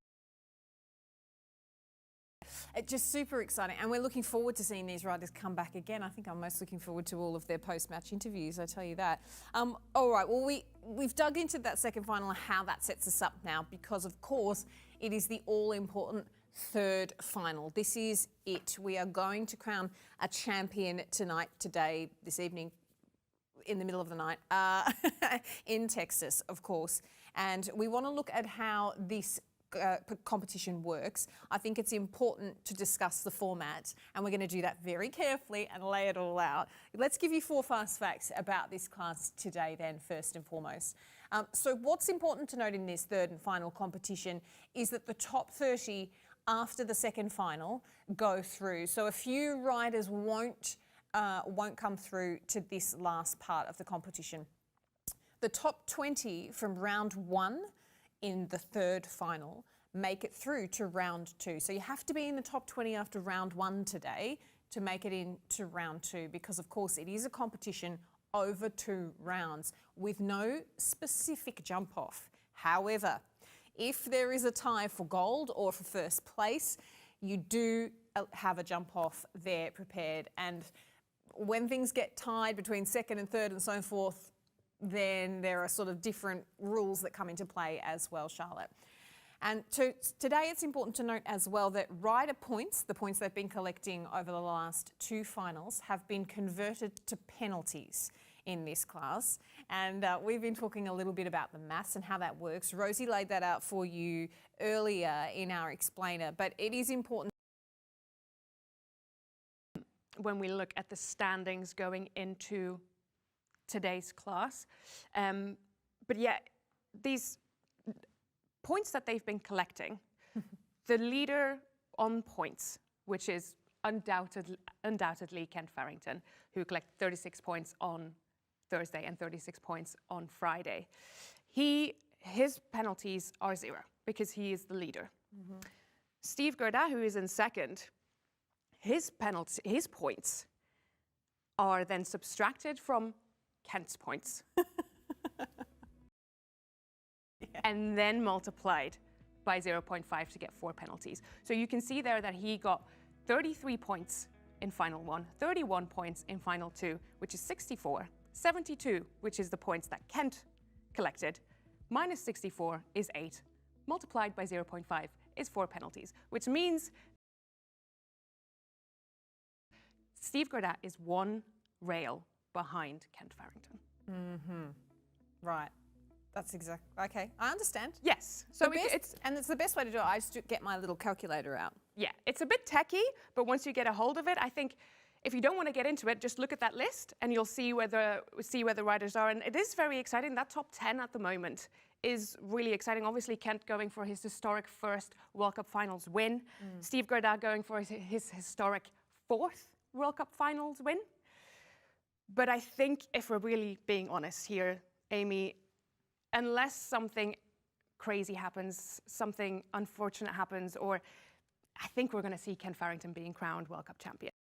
It's just super exciting, and we're looking forward to seeing these riders come back again. I think I'm most looking forward to all of their post-match interviews, I tell you that. All right, well, we've dug into that second final and how that sets us up now, because of course it is the all-important third final. This is it. We are going to crown a champion tonight, today, this evening, in the middle of the night, in Texas, of course. And we want to look at how this competition works. I think it's important to discuss the format, and we're going to do that very carefully and lay it all out. Let's give you 4 fast facts about this class today then, first and foremost. So what's important to note in this third and final competition is that the top 30 after the second final go through. So a few riders won't come through to this last part of the competition. The top 20 from round 1 in the third final make it through to round 2. So you have to be in the top 20 after round 1 today to make it into round 2, because of course it is a competition over 2 rounds with no specific jump off. However, if there is a tie for gold or for first place, you do have a jump off there prepared. And when things get tied between second and third and so forth, then there are sort of different rules that come into play as well, Charlotte. And today it's important to note as well that rider points, the points they've been collecting over the last 2 finals, have been converted to penalties in this class. And we've been talking a little bit about the maths and how that works. Rosie laid that out for you earlier in our explainer, but it is important when we look at the standings going into today's class. But yeah, these points that they've been collecting, the leader on points, which is undoubtedly Kent Farrington, who collected 36 points on Thursday and 36 points on Friday. His penalties are 0 because he is the leader. Steve Gerda, who is in second, his points are then subtracted from Kent's points and then multiplied by 0.5 to get 4 penalties. So you can see there that he got 33 points in final 1, 31 points in final 2, which is 64, 72, which is the points that Kent collected, minus 64 is 8, multiplied by 0.5 is 4 penalties, which means Steve Gerda is 1 rail behind Kent Farrington. Right. That's exactly, okay, I understand. Yes. So and it's the best way to do it. I just get my little calculator out. Yeah, it's a bit techy, but once you get a hold of it, I think if you don't want to get into it, just look at that list and you'll see where the riders are. And it is very exciting. That top 10 at the moment is really exciting. Obviously, Kent going for his historic first World Cup Finals win. Steve Gerda going for his historic 4th World Cup Finals win. But I think if we're really being honest here, Amy, unless something crazy happens, something unfortunate happens, or I think we're going to see Kent Farrington being crowned World Cup champion.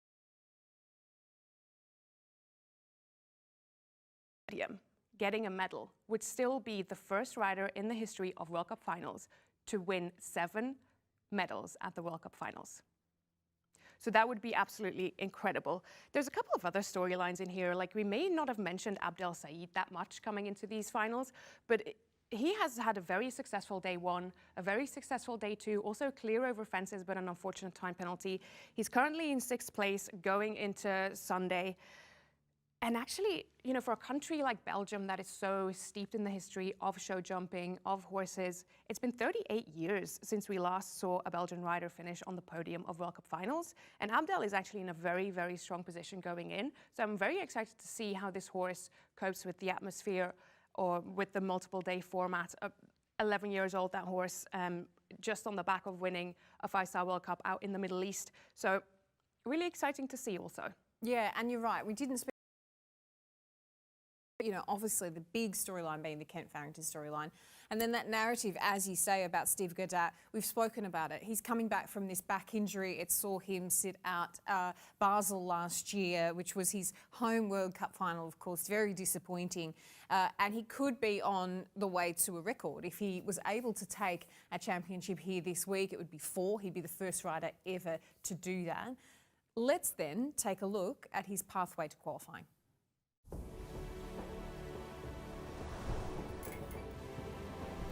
Getting a medal would still be the first rider in the history of World Cup finals to win 7 medals at the World Cup finals. So that would be absolutely incredible. There's a couple of other storylines in here. Like, we may not have mentioned Abdel Said that much coming into these finals, but he has had a very successful day 1, a very successful day 2, also clear over fences, but an unfortunate time penalty. He's currently in 6th place going into Sunday. And actually, you know, for a country like Belgium that is so steeped in the history of show jumping, of horses, it's been 38 years since we last saw a Belgian rider finish on the podium of World Cup finals. And Abdel is actually in a very, very strong position going in. So I'm very excited to see how this horse copes with the atmosphere or with the multiple day format. 11 years old, that horse, just on the back of winning a 5-star World Cup out in the Middle East. So really exciting to see also. Yeah, and you're right. We didn't speak. You know, obviously the big storyline being the Kent Farrington storyline. And then that narrative, as you say, about Steve Gerda, we've spoken about it. He's coming back from this back injury. It saw him sit out Basel last year, which was his home World Cup final, of course, very disappointing. And he could be on the way to a record. If he was able to take a championship here this week, it would be 4. He'd be the first rider ever to do that. Let's then take a look at his pathway to qualifying.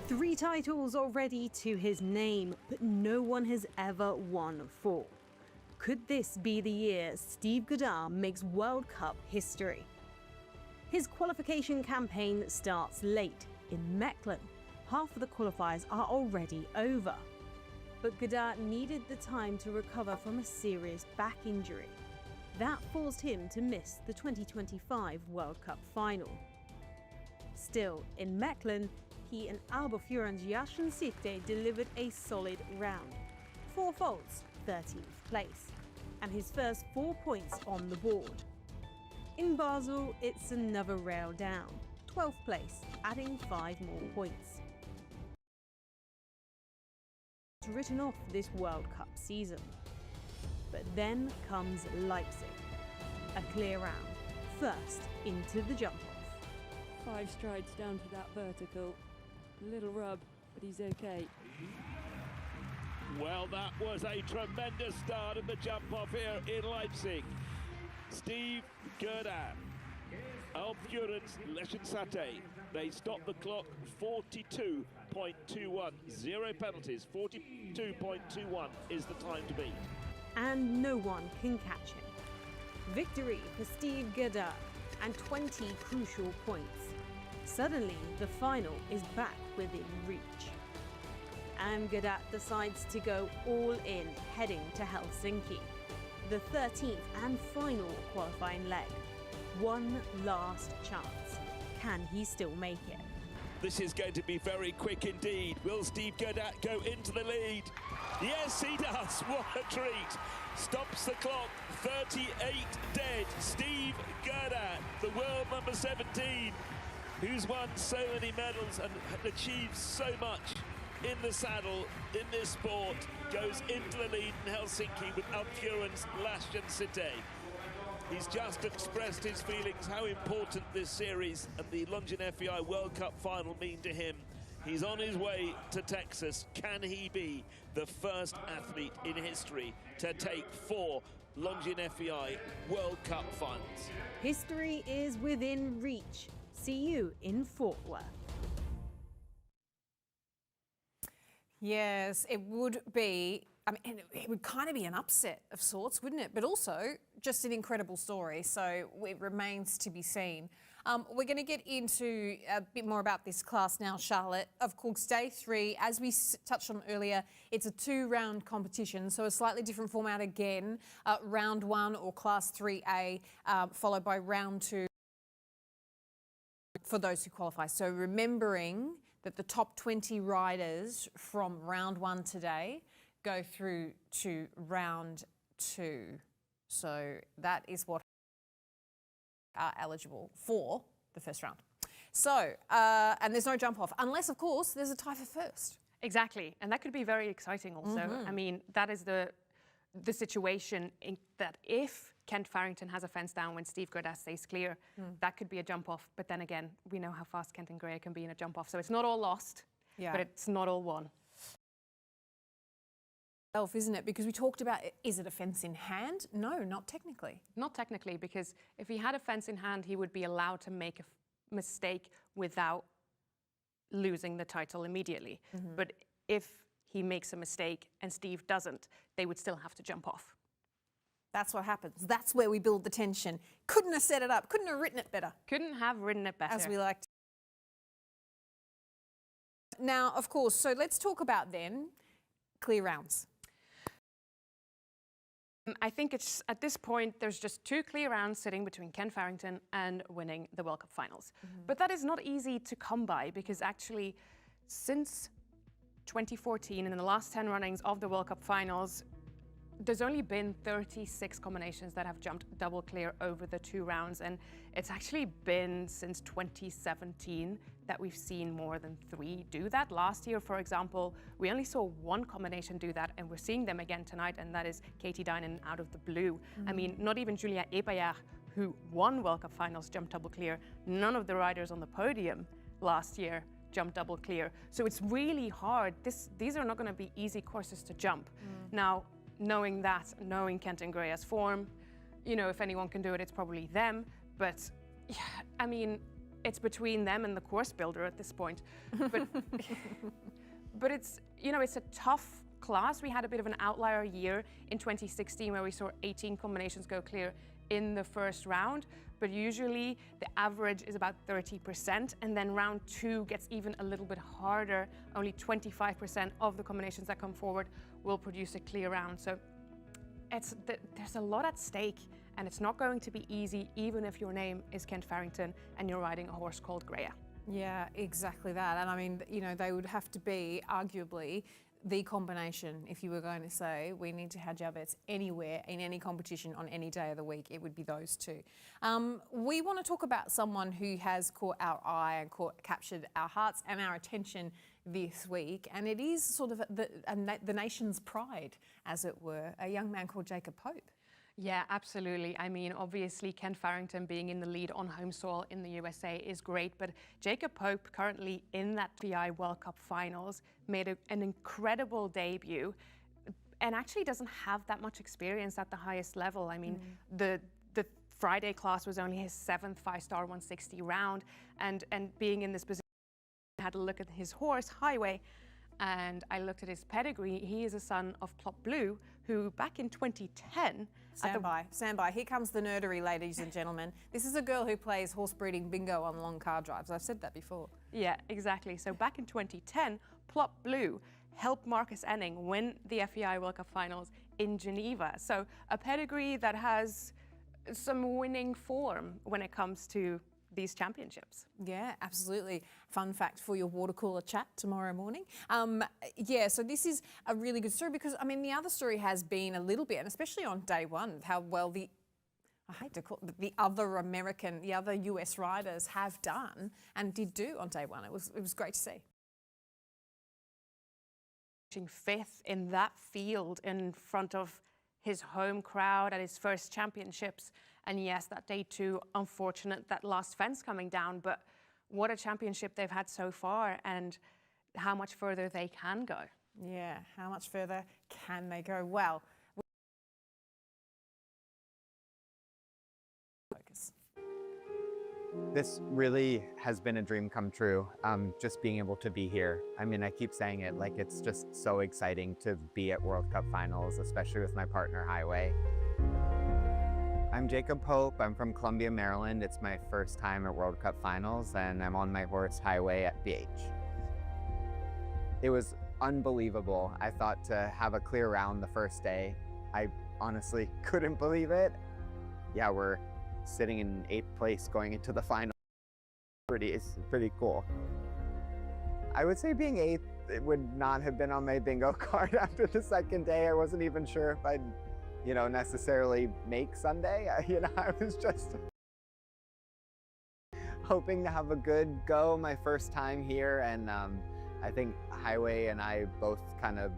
3 titles already to his name, but no one has ever won 4. Could this be the year Steve Gerda makes World Cup history? His qualification campaign starts late in Mechlin. Half of the qualifiers are already over. But Gerda needed the time to recover from a serious back injury. That forced him to miss the 2025 World Cup final. Still, in Mechlin, he and Albufeuren's Yashin Sitte delivered a solid round. 4 faults, 13th place, and his first 4 points on the board. In Basel, it's another rail down, 12th place, adding 5 more points. Written off this World Cup season. But then comes Leipzig. A clear round, first into the jump-off. 5 strides down to that vertical. A little rub, but he's okay. Well, that was a tremendous start of the jump-off here in Leipzig. Steve Gerda, Albufeuren's Yashin Sitte. They stopped the clock 42.21. 0 penalties, 42.21 is the time to beat. And no one can catch him. Victory for Steve Gerda and 20 crucial points. Suddenly, the final is back within reach. And Gerda decides to go all in, heading to Helsinki. The 13th and final qualifying leg. One last chance. Can he still make it? This is going to be very quick indeed. Will Steve Godat go into the lead? Yes, he does. What a treat. Stops the clock. 38 dead. Steve Godat, the world number 17, who's won so many medals and achieved so much in the saddle, in this sport, goes into the lead in Helsinki with Alfurens Lashen Cite. He's just expressed his feelings, how important this series and the Longines FEI World Cup final mean to him. He's on his way to Texas. Can he be the first athlete in history to take 4 Longines FEI World Cup finals? History is within reach. See you in Fort Worth. Yes, it would be. I mean, it would kind of be an upset of sorts, wouldn't it? But also just an incredible story. So it remains to be seen. We're going to get into a bit more about this class now, Charlotte. Of course, day 3, as we touched on earlier, it's a 2-round competition, so a slightly different format again. Round 1 or Class 3A, followed by Round 2 for those who qualify. So remembering that the top 20 riders from Round 1 today go through to Round 2. So that is what are eligible for the first round. So, and there's no jump off, unless, of course, there's a tie for first. Exactly, and that could be very exciting also. I mean, that is the situation that if Kent Farrington has a fence down when Steve Godat stays clear, that could be a jump off. But then again, we know how fast Kent and Gray can be in a jump off. So it's not all lost, but it's not all won. Isn't it? Because we talked about, is it a fence in hand? No, not technically. Not technically, because if he had a fence in hand, he would be allowed to make a mistake without losing the title immediately. But if he makes a mistake and Steve doesn't, they would still have to jump off. That's what happens. That's where we build the tension. Couldn't have set it up. Couldn't have written it better. Couldn't have written it better. As we liked. Now, of course, so let's talk about then clear rounds. I think it's at this point, there's just 2 clear rounds sitting between Kent Farrington and winning the World Cup finals. But that is not easy to come by, because actually since 2014 and in the last 10 runnings of the World Cup finals, there's only been 36 combinations that have jumped double clear over the 2 rounds. And it's actually been since 2017 that we've seen more than 3 do that. Last year, for example, we only saw 1 combination do that, and we're seeing them again tonight, and that is Katie Dynan out of the blue. I mean, not even Julia Epaillard, who won World Cup finals, jumped double clear. None of the riders on the podium last year jumped double clear. So it's really hard. These are not going to be easy courses to jump. Now, knowing that, knowing Kent and Graya's form, you know, if anyone can do it, it's probably them. But, yeah, I mean, it's between them and the course builder at this point. But it's, you know, it's a tough class. We had a bit of an outlier year in 2016 where we saw 18 combinations go clear in the first round. But usually the average is about 30%, and then round 2 gets even a little bit harder. Only 25% of the combinations that come forward will produce a clear round. So there's a lot at stake, and it's not going to be easy, even if your name is Kent Farrington and you're riding a horse called Graya. Yeah, exactly that. And I mean, you know, they would have to be arguably the combination. If you were going to say we need to have Jabets anywhere in any competition on any day of the week, it would be those 2. We want to talk about someone who has caught our eye and captured our hearts and our attention this week, and it is sort of the nation's pride, as it were, a young man called Jacob Pope. Yeah, absolutely. I mean, obviously, Kent Farrington being in the lead on home soil in the USA is great, but Jacob Pope, currently in that FEI World Cup finals, made an incredible debut and actually doesn't have that much experience at the highest level. I mean, the Friday class was only his 7th 5-star 160 round, and being in this position, I had a look at his horse, Highway, and I looked at his pedigree. He is a son of Plop Blue, who back in 2010... Stand by. Here comes the nerdery, ladies and gentlemen. This is a girl who plays horse breeding bingo on long car drives. I've said that before. Yeah, exactly. So back in 2010, Plop Blue helped Marcus Enning win the FEI World Cup finals in Geneva. So a pedigree that has some winning form when it comes to these championships. Yeah, absolutely. Fun fact for your water cooler chat tomorrow morning. Yeah, so this is a really good story because, I mean, the other story has been a little bit, and especially on day one, how well I hate to call it, the other US riders have done and did do on day one. It was great to see. Fifth in that field in front of his home crowd at his first championships. And yes, that day two, unfortunate, that last fence coming down, but what a championship they've had so far and how much further they can go. Yeah, how much further can they go? Well, focus. This really has been a dream come true, just being able to be here. I mean, I keep saying it, like it's just so exciting to be at World Cup finals, especially with my partner Highway. I'm Jacob Pope, I'm from Columbia, Maryland. It's my first time at World Cup finals and I'm on my horse Highway at BH. It was unbelievable. I thought to have a clear round the first day. I honestly couldn't believe it. Yeah, we're sitting in 8th place going into the final. It's pretty cool. I would say being 8th, it would not have been on my bingo card after the second day. I wasn't even sure if I'd, necessarily make Sunday. I was just hoping to have a good go my first time here, and I think Highway and I both kind of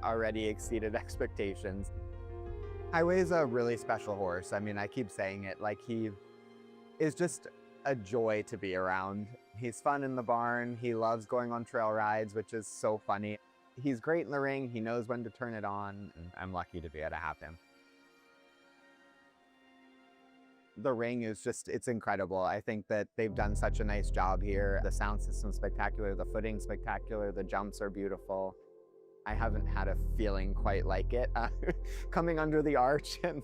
already exceeded expectations. Highway is a really special horse. I mean, I keep saying it, like he is just a joy to be around. He's fun in the barn. He loves going on trail rides, which is so funny. He's great in the ring. He knows when to turn it on, and I'm lucky to be able to have him. The ring is just, it's incredible. I think that they've done such a nice job here. The sound system's spectacular, the footing's spectacular, the jumps are beautiful. I haven't had a feeling quite like it coming under the arch, and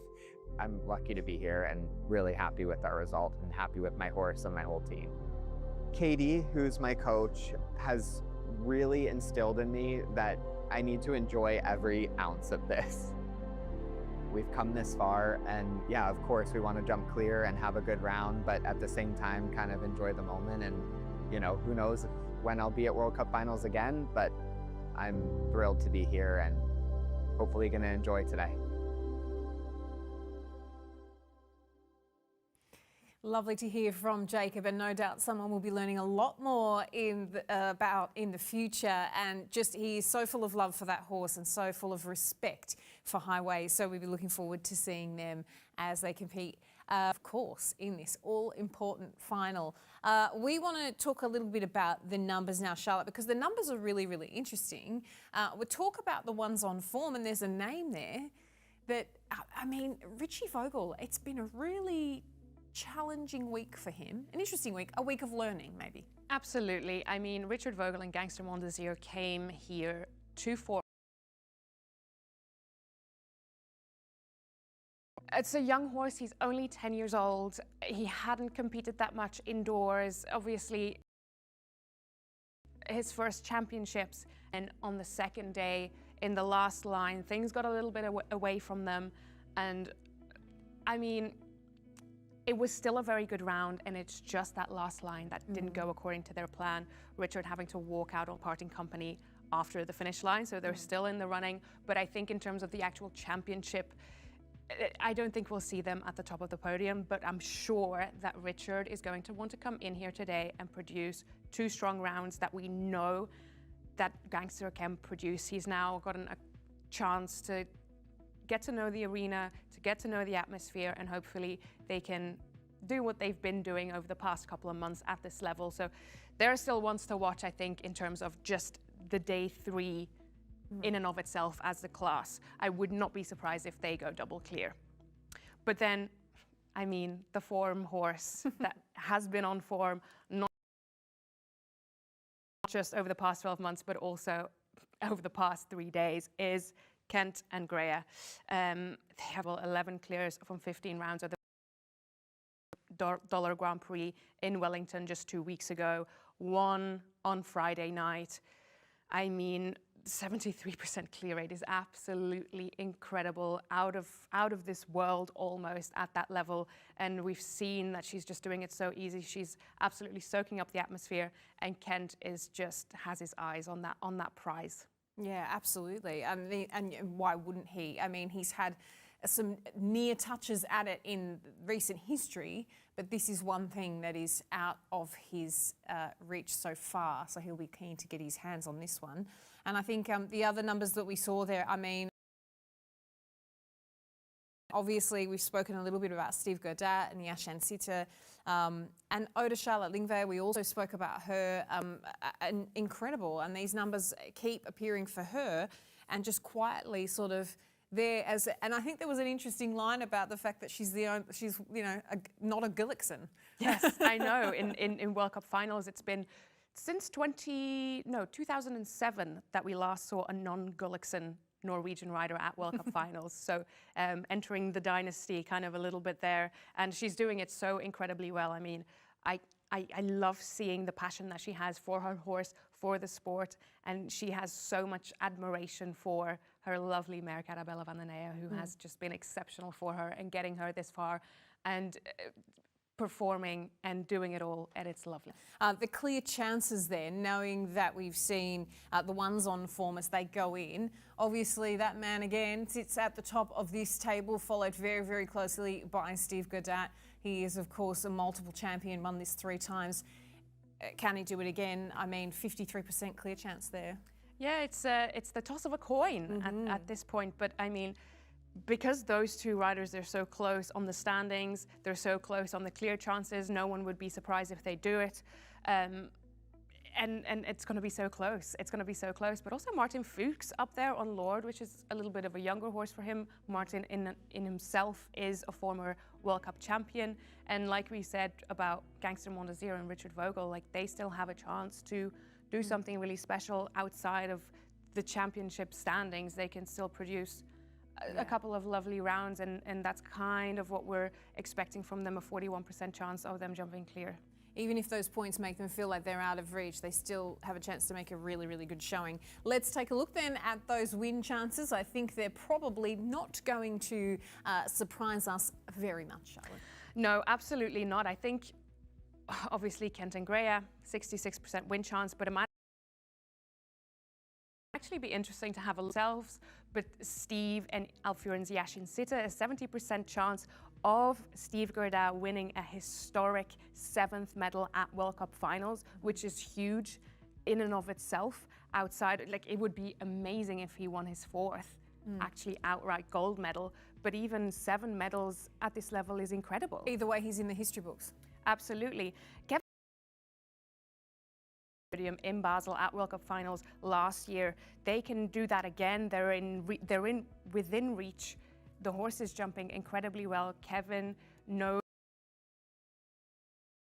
I'm lucky to be here and really happy with our result and happy with my horse and my whole team. Katie, who's my coach, has really instilled in me that I need to enjoy every ounce of this. We've come this far, and yeah, of course we want to jump clear and have a good round, but at the same time kind of enjoy the moment. And who knows when I'll be at World Cup finals again, but I'm thrilled to be here and hopefully going to enjoy today. Lovely to hear from Jacob, and no doubt someone will be learning a lot more about in the future. And just he is so full of love for that horse and so full of respect for Highway. So we'll be looking forward to seeing them as they compete, of course, in this all-important final. We want to talk a little bit about the numbers now, Charlotte, because the numbers are really, really interesting. We'll talk about the ones on form, and there's a name there that, I mean, Richie Vogel, it's been a really challenging week for him, an interesting week, a week of learning maybe. Absolutely. I mean, Richard Vogel and Gangster Mondesir came here 2-4. It's a young horse. He's only 10 years old. He hadn't competed that much indoors. Obviously, his first championships, and on the second day in the last line, things got a little bit away from them. And I mean, it was still a very good round, and it's just that last line that didn't go according to their plan. Richard having to walk out on parting company after the finish line, so they're still in the running. But I think in terms of the actual championship, I don't think we'll see them at the top of the podium, but I'm sure that Richard is going to want to come in here today and produce 2 strong rounds that we know that Gangster can produce. He's now gotten a chance to get to know the arena, to get to know the atmosphere, and hopefully they can do what they've been doing over the past couple of months at this level. So there are still ones to watch, I think, in terms of just the day 3 in and of itself as the class. I would not be surprised if they go double clear. But then, I mean, the form horse that has been on form, not just over the past 12 months, but also over the past 3 days, is Kent and Greya. They have 11 clears from 15 rounds of the Dollar Grand Prix in Wellington just 2 weeks ago, won on Friday night. I mean, 73% clear rate is absolutely incredible, out of this world almost at that level. And we've seen that she's just doing it so easy. She's absolutely soaking up the atmosphere, and Kent has his eyes on that prize. Yeah, absolutely. And why wouldn't he? I mean, he's had some near touches at it in recent history, but this is one thing that is out of his reach so far, so he'll be keen to get his hands on this one. And I think the other numbers that we saw there, I mean, obviously we've spoken a little bit about Steve Gerdat and Yashin Sitter, and Oda Charlotte Lingvei, we also spoke about her, and incredible, and these numbers keep appearing for her, and just quietly sort of there as, and I think there was an interesting line about the fact that she's not a Gullikson. Yes, I know. In World Cup finals, it's been since 2007 that we last saw a non-Gullikson Norwegian rider at World Cup finals. So entering the dynasty kind of a little bit there, and she's doing it so incredibly well. I mean, I love seeing the passion that she has for her horse, for the sport, and she has so much admiration for her lovely mare Carabella van den Eye, who has just been exceptional for her and getting her this far, and performing and doing it all, and it's lovely. The clear chances then, knowing that we've seen the ones on form as they go in, obviously that man again sits at the top of this table, followed very, very closely by Steve Gerdat. He is, of course, a multiple champion, won this 3 times. Can he do it again? I mean, 53% clear chance there. Yeah, it's the toss of a coin at this point, but I mean, because those two riders are so close on the standings, they're so close on the clear chances, no one would be surprised if they do it. And it's going to be so close. It's going to be so close. But also Martin Fuchs up there on Lord, which is a little bit of a younger horse for him. Martin in himself is a former World Cup champion. And like we said about Gangster Mondazir and Richard Vogel, like they still have a chance to do something really special outside of the championship standings. They can still produce a couple of lovely rounds, and that's kind of what we're expecting from them, a 41% chance of them jumping clear. Even if those points make them feel like they're out of reach, they still have a chance to make a really, really good showing. Let's take a look then at those win chances. I think they're probably not going to surprise us very much, Charlotte. No, absolutely not. I think, obviously, Kent and Greya, 66% win chance, but it might actually be interesting to have a look themselves, but Steve and Alfioren's Yashin Sitter, a 70% chance of Steve Gerdat winning a historic 7th medal at World Cup finals, which is huge in and of itself. Outside, like, it would be amazing if he won his 4th actually outright gold medal, but even 7 medals at this level is incredible. Either way, he's in the history books. Absolutely. In Basel at World Cup finals last year, they can do that again. They're within reach. The horse is jumping incredibly well. Kevin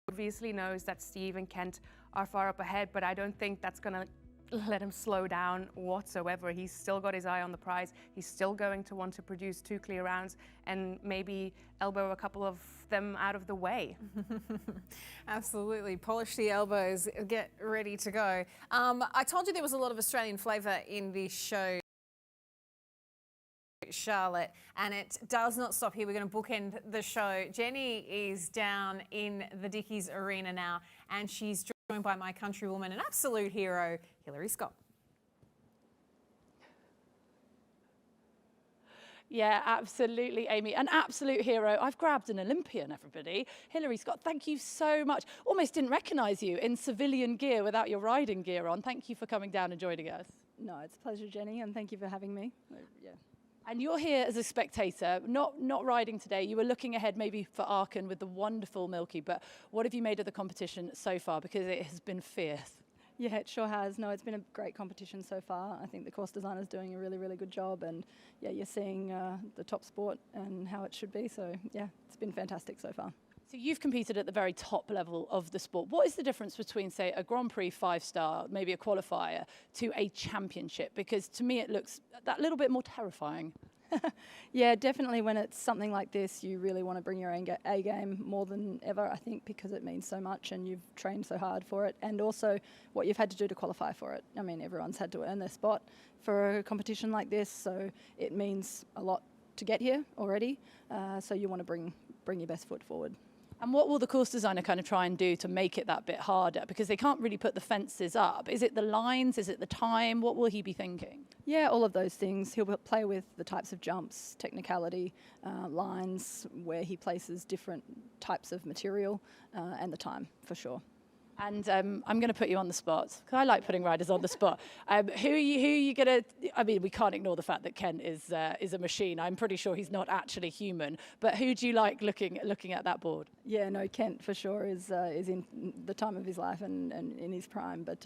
obviously knows that Steve and Kent are far up ahead, but I don't think that's going to let him slow down whatsoever. He's still got his eye on the prize. He's still going to want to produce 2 clear rounds and maybe elbow a couple of them out of the way. Absolutely. Polish the elbows, get ready to go. I told you there was a lot of Australian flavour in this show, Charlotte, and it does not stop here. We're going to bookend the show. Jenny is down in the Dickies Arena now, and she's joined by my countrywoman, an absolute hero, Hilary Scott. Yeah, absolutely, Amy. An absolute hero. I've grabbed an Olympian, everybody. Hilary Scott, thank you so much. Almost didn't recognise you in civilian gear without your riding gear on. Thank you for coming down and joining us. No, it's a pleasure, Jenny, and thank you for having me. Yeah. And you're here as a spectator, not riding today. You were looking ahead maybe for Aachen with the wonderful Milky, but what have you made of the competition so far? Because it has been fierce. Yeah, it sure has. No, it's been a great competition so far. I think the course designer's doing a really, really good job, and yeah, you're seeing the top sport and how it should be. So yeah, it's been fantastic so far. So you've competed at the very top level of the sport. What is the difference between, say, a Grand Prix 5-star, maybe a qualifier, to a championship? Because to me it looks that little bit more terrifying. Yeah, definitely when it's something like this, you really want to bring your A game more than ever, I think, because it means so much and you've trained so hard for it, and also what you've had to do to qualify for it. I mean, everyone's had to earn their spot for a competition like this, so it means a lot to get here already, so you want to bring your best foot forward. And what will the course designer kind of try and do to make it that bit harder? Because they can't really put the fences up. Is it the lines? Is it the time? What will he be thinking? Yeah, all of those things. He'll play with the types of jumps, technicality, lines, where he places different types of material, and the time, for sure. And I'm going to put you on the spot, because I like putting riders on the spot. Who are you going to? I mean, we can't ignore the fact that Kent is a machine. I'm pretty sure he's not actually human. But who do you like looking at that board? Yeah, no, Kent for sure is in the time of his life and in his prime. But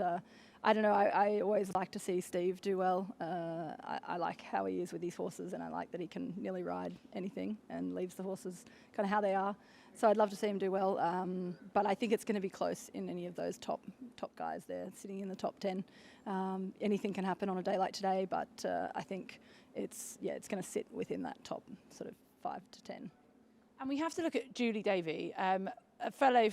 I don't know. I always like to see Steve do well. I like how he is with his horses, and I like that he can nearly ride anything and leaves the horses kind of how they are. So I'd love to see him do well, but I think it's going to be close in any of those top guys there, sitting in the top 10. Anything can happen on a day like today, but I think it's going to sit within that top sort of 5 to 10. And we have to look at Julie Davey, a fellow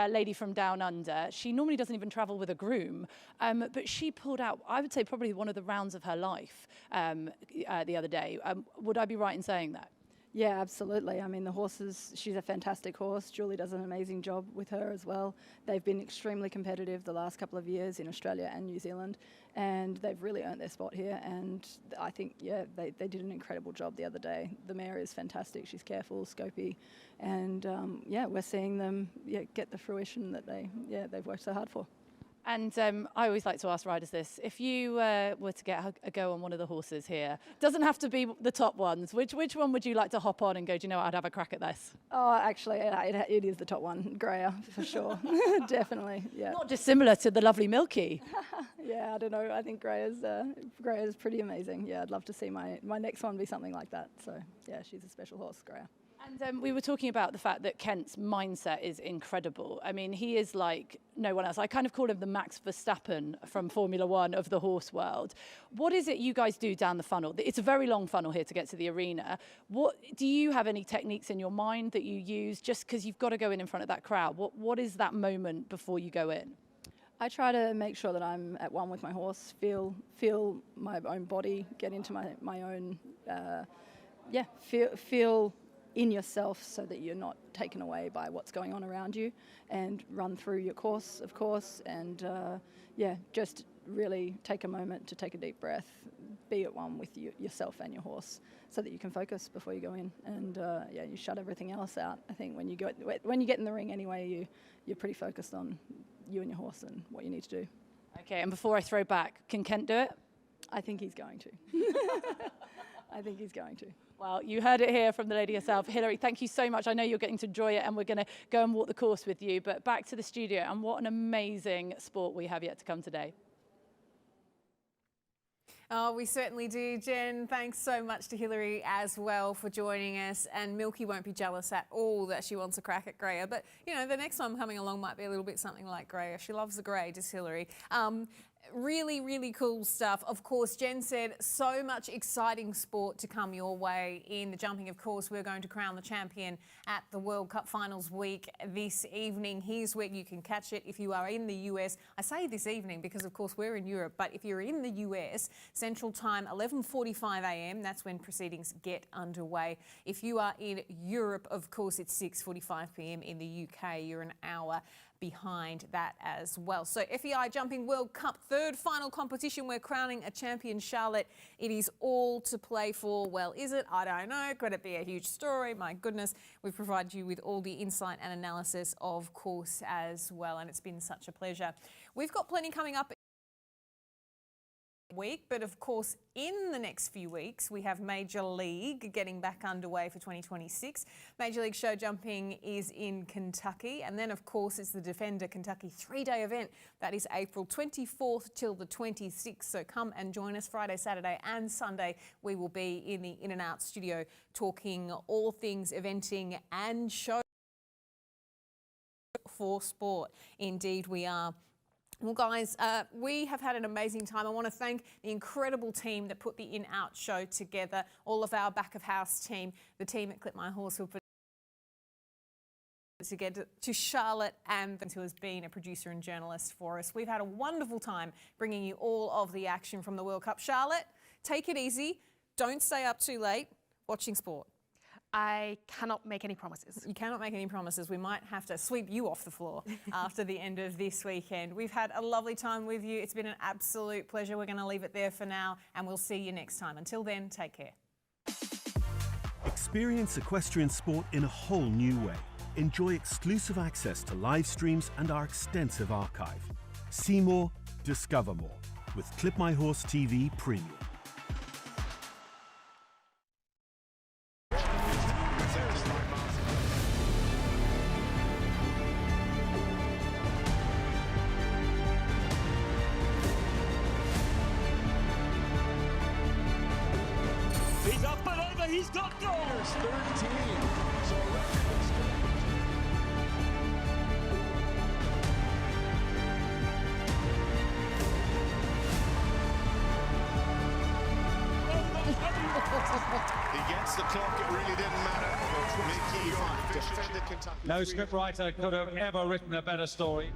lady from Down Under. She normally doesn't even travel with a groom, but she pulled out, I would say, probably one of the rounds of her life the other day. Would I be right in saying that? Yeah, absolutely. I mean, the horses, she's a fantastic horse. Julie does an amazing job with her as well. They've been extremely competitive the last couple of years in Australia and New Zealand, and they've really earned their spot here. And I think, yeah, they did an incredible job the other day. The mare is fantastic. She's careful, scopy, and yeah, we're seeing them get the fruition that they've worked so hard for. And I always like to ask riders this: if you were to get a go on one of the horses here, doesn't have to be the top ones, which one would you like to hop on and go, do you know what, I'd have a crack at this? Oh, actually, it is the top one, Greyer, for sure. Definitely, yeah. Not dissimilar to the lovely Milky. Yeah, I don't know. I think Greyer's pretty amazing. Yeah, I'd love to see my next one be something like that. So, yeah, she's a special horse, Greyer. And we were talking about the fact that Kent's mindset is incredible. I mean, he is like no one else. I kind of call him the Max Verstappen from Formula One of the horse world. What is it you guys do down the funnel? It's a very long funnel here to get to the arena. What do you have any techniques in your mind that you use just because you've got to go in front of that crowd? What is that moment before you go in? I try to make sure that I'm at one with my horse, feel my own body, get into my own, feel in yourself so that you're not taken away by what's going on around you, and run through your course, of course, and just really take a moment to take a deep breath, be at one with yourself and your horse so that you can focus before you go in, and you shut everything else out. I think when you get in the ring anyway, you're pretty focused on you and your horse and what you need to do. Okay, and before I throw back, can Kent do it? I think he's going to. I think he's going to. Well, you heard it here from the lady herself. Hilary, thank you so much. I know you're getting to enjoy it, and we're going to go and walk the course with you. But back to the studio, and what an amazing sport we have yet to come today. Oh, we certainly do, Jen. Thanks so much to Hilary as well for joining us. And Milky won't be jealous at all that she wants a crack at Greyer. But, you know, the next one coming along might be a little bit something like Greyer. She loves the grey, does Hilary. Really, really cool stuff. Of course, Jen said so much exciting sport to come your way in the jumping. Of course, we're going to crown the champion at the World Cup Finals week this evening. Here's where you can catch it if you are in the US. I say this evening because, of course, we're in Europe, but if you're in the US, Central Time, 11:45 a.m., that's when proceedings get underway. If you are in Europe, of course, it's 6:45 p.m. in the UK. You're an hour behind that as well. So FEI Jumping World Cup, third final competition. We're crowning a champion, Charlotte. It is all to play for. Well, is it? I don't know. Could it be a huge story? My goodness. We've provided you with all the insight and analysis, of course, as well. And it's been such a pleasure. We've got plenty coming up week, but of course in the next few weeks we have Major League getting back underway for 2026. Major League Show Jumping is in Kentucky, and then of course it's the Defender Kentucky 3-day event. That is April 24th till the 26th, so come and join us Friday, Saturday and Sunday. We will be in the In and Out studio talking all things eventing and show for sport. Indeed we are. Well, guys, we have had an amazing time. I want to thank the incredible team that put the in-out show together, all of our back-of-house team, the team at Clip My Horse who put together, to Charlotte and who has been a producer and journalist for us. We've had a wonderful time bringing you all of the action from the World Cup. Charlotte, take it easy. Don't stay up too late watching sport. I cannot make any promises. You cannot make any promises. We might have to sweep you off the floor after the end of this weekend. We've had a lovely time with you. It's been an absolute pleasure. We're going to leave it there for now, and we'll see you next time. Until then, take care. Experience equestrian sport in a whole new way. Enjoy exclusive access to live streams and our extensive archive. See more, discover more with Clip My Horse TV Premium. He's up and over, he's got goals! 13. Against the clock, it really didn't matter. Mickey defended Kentucky. No scriptwriter could have ever written a better story.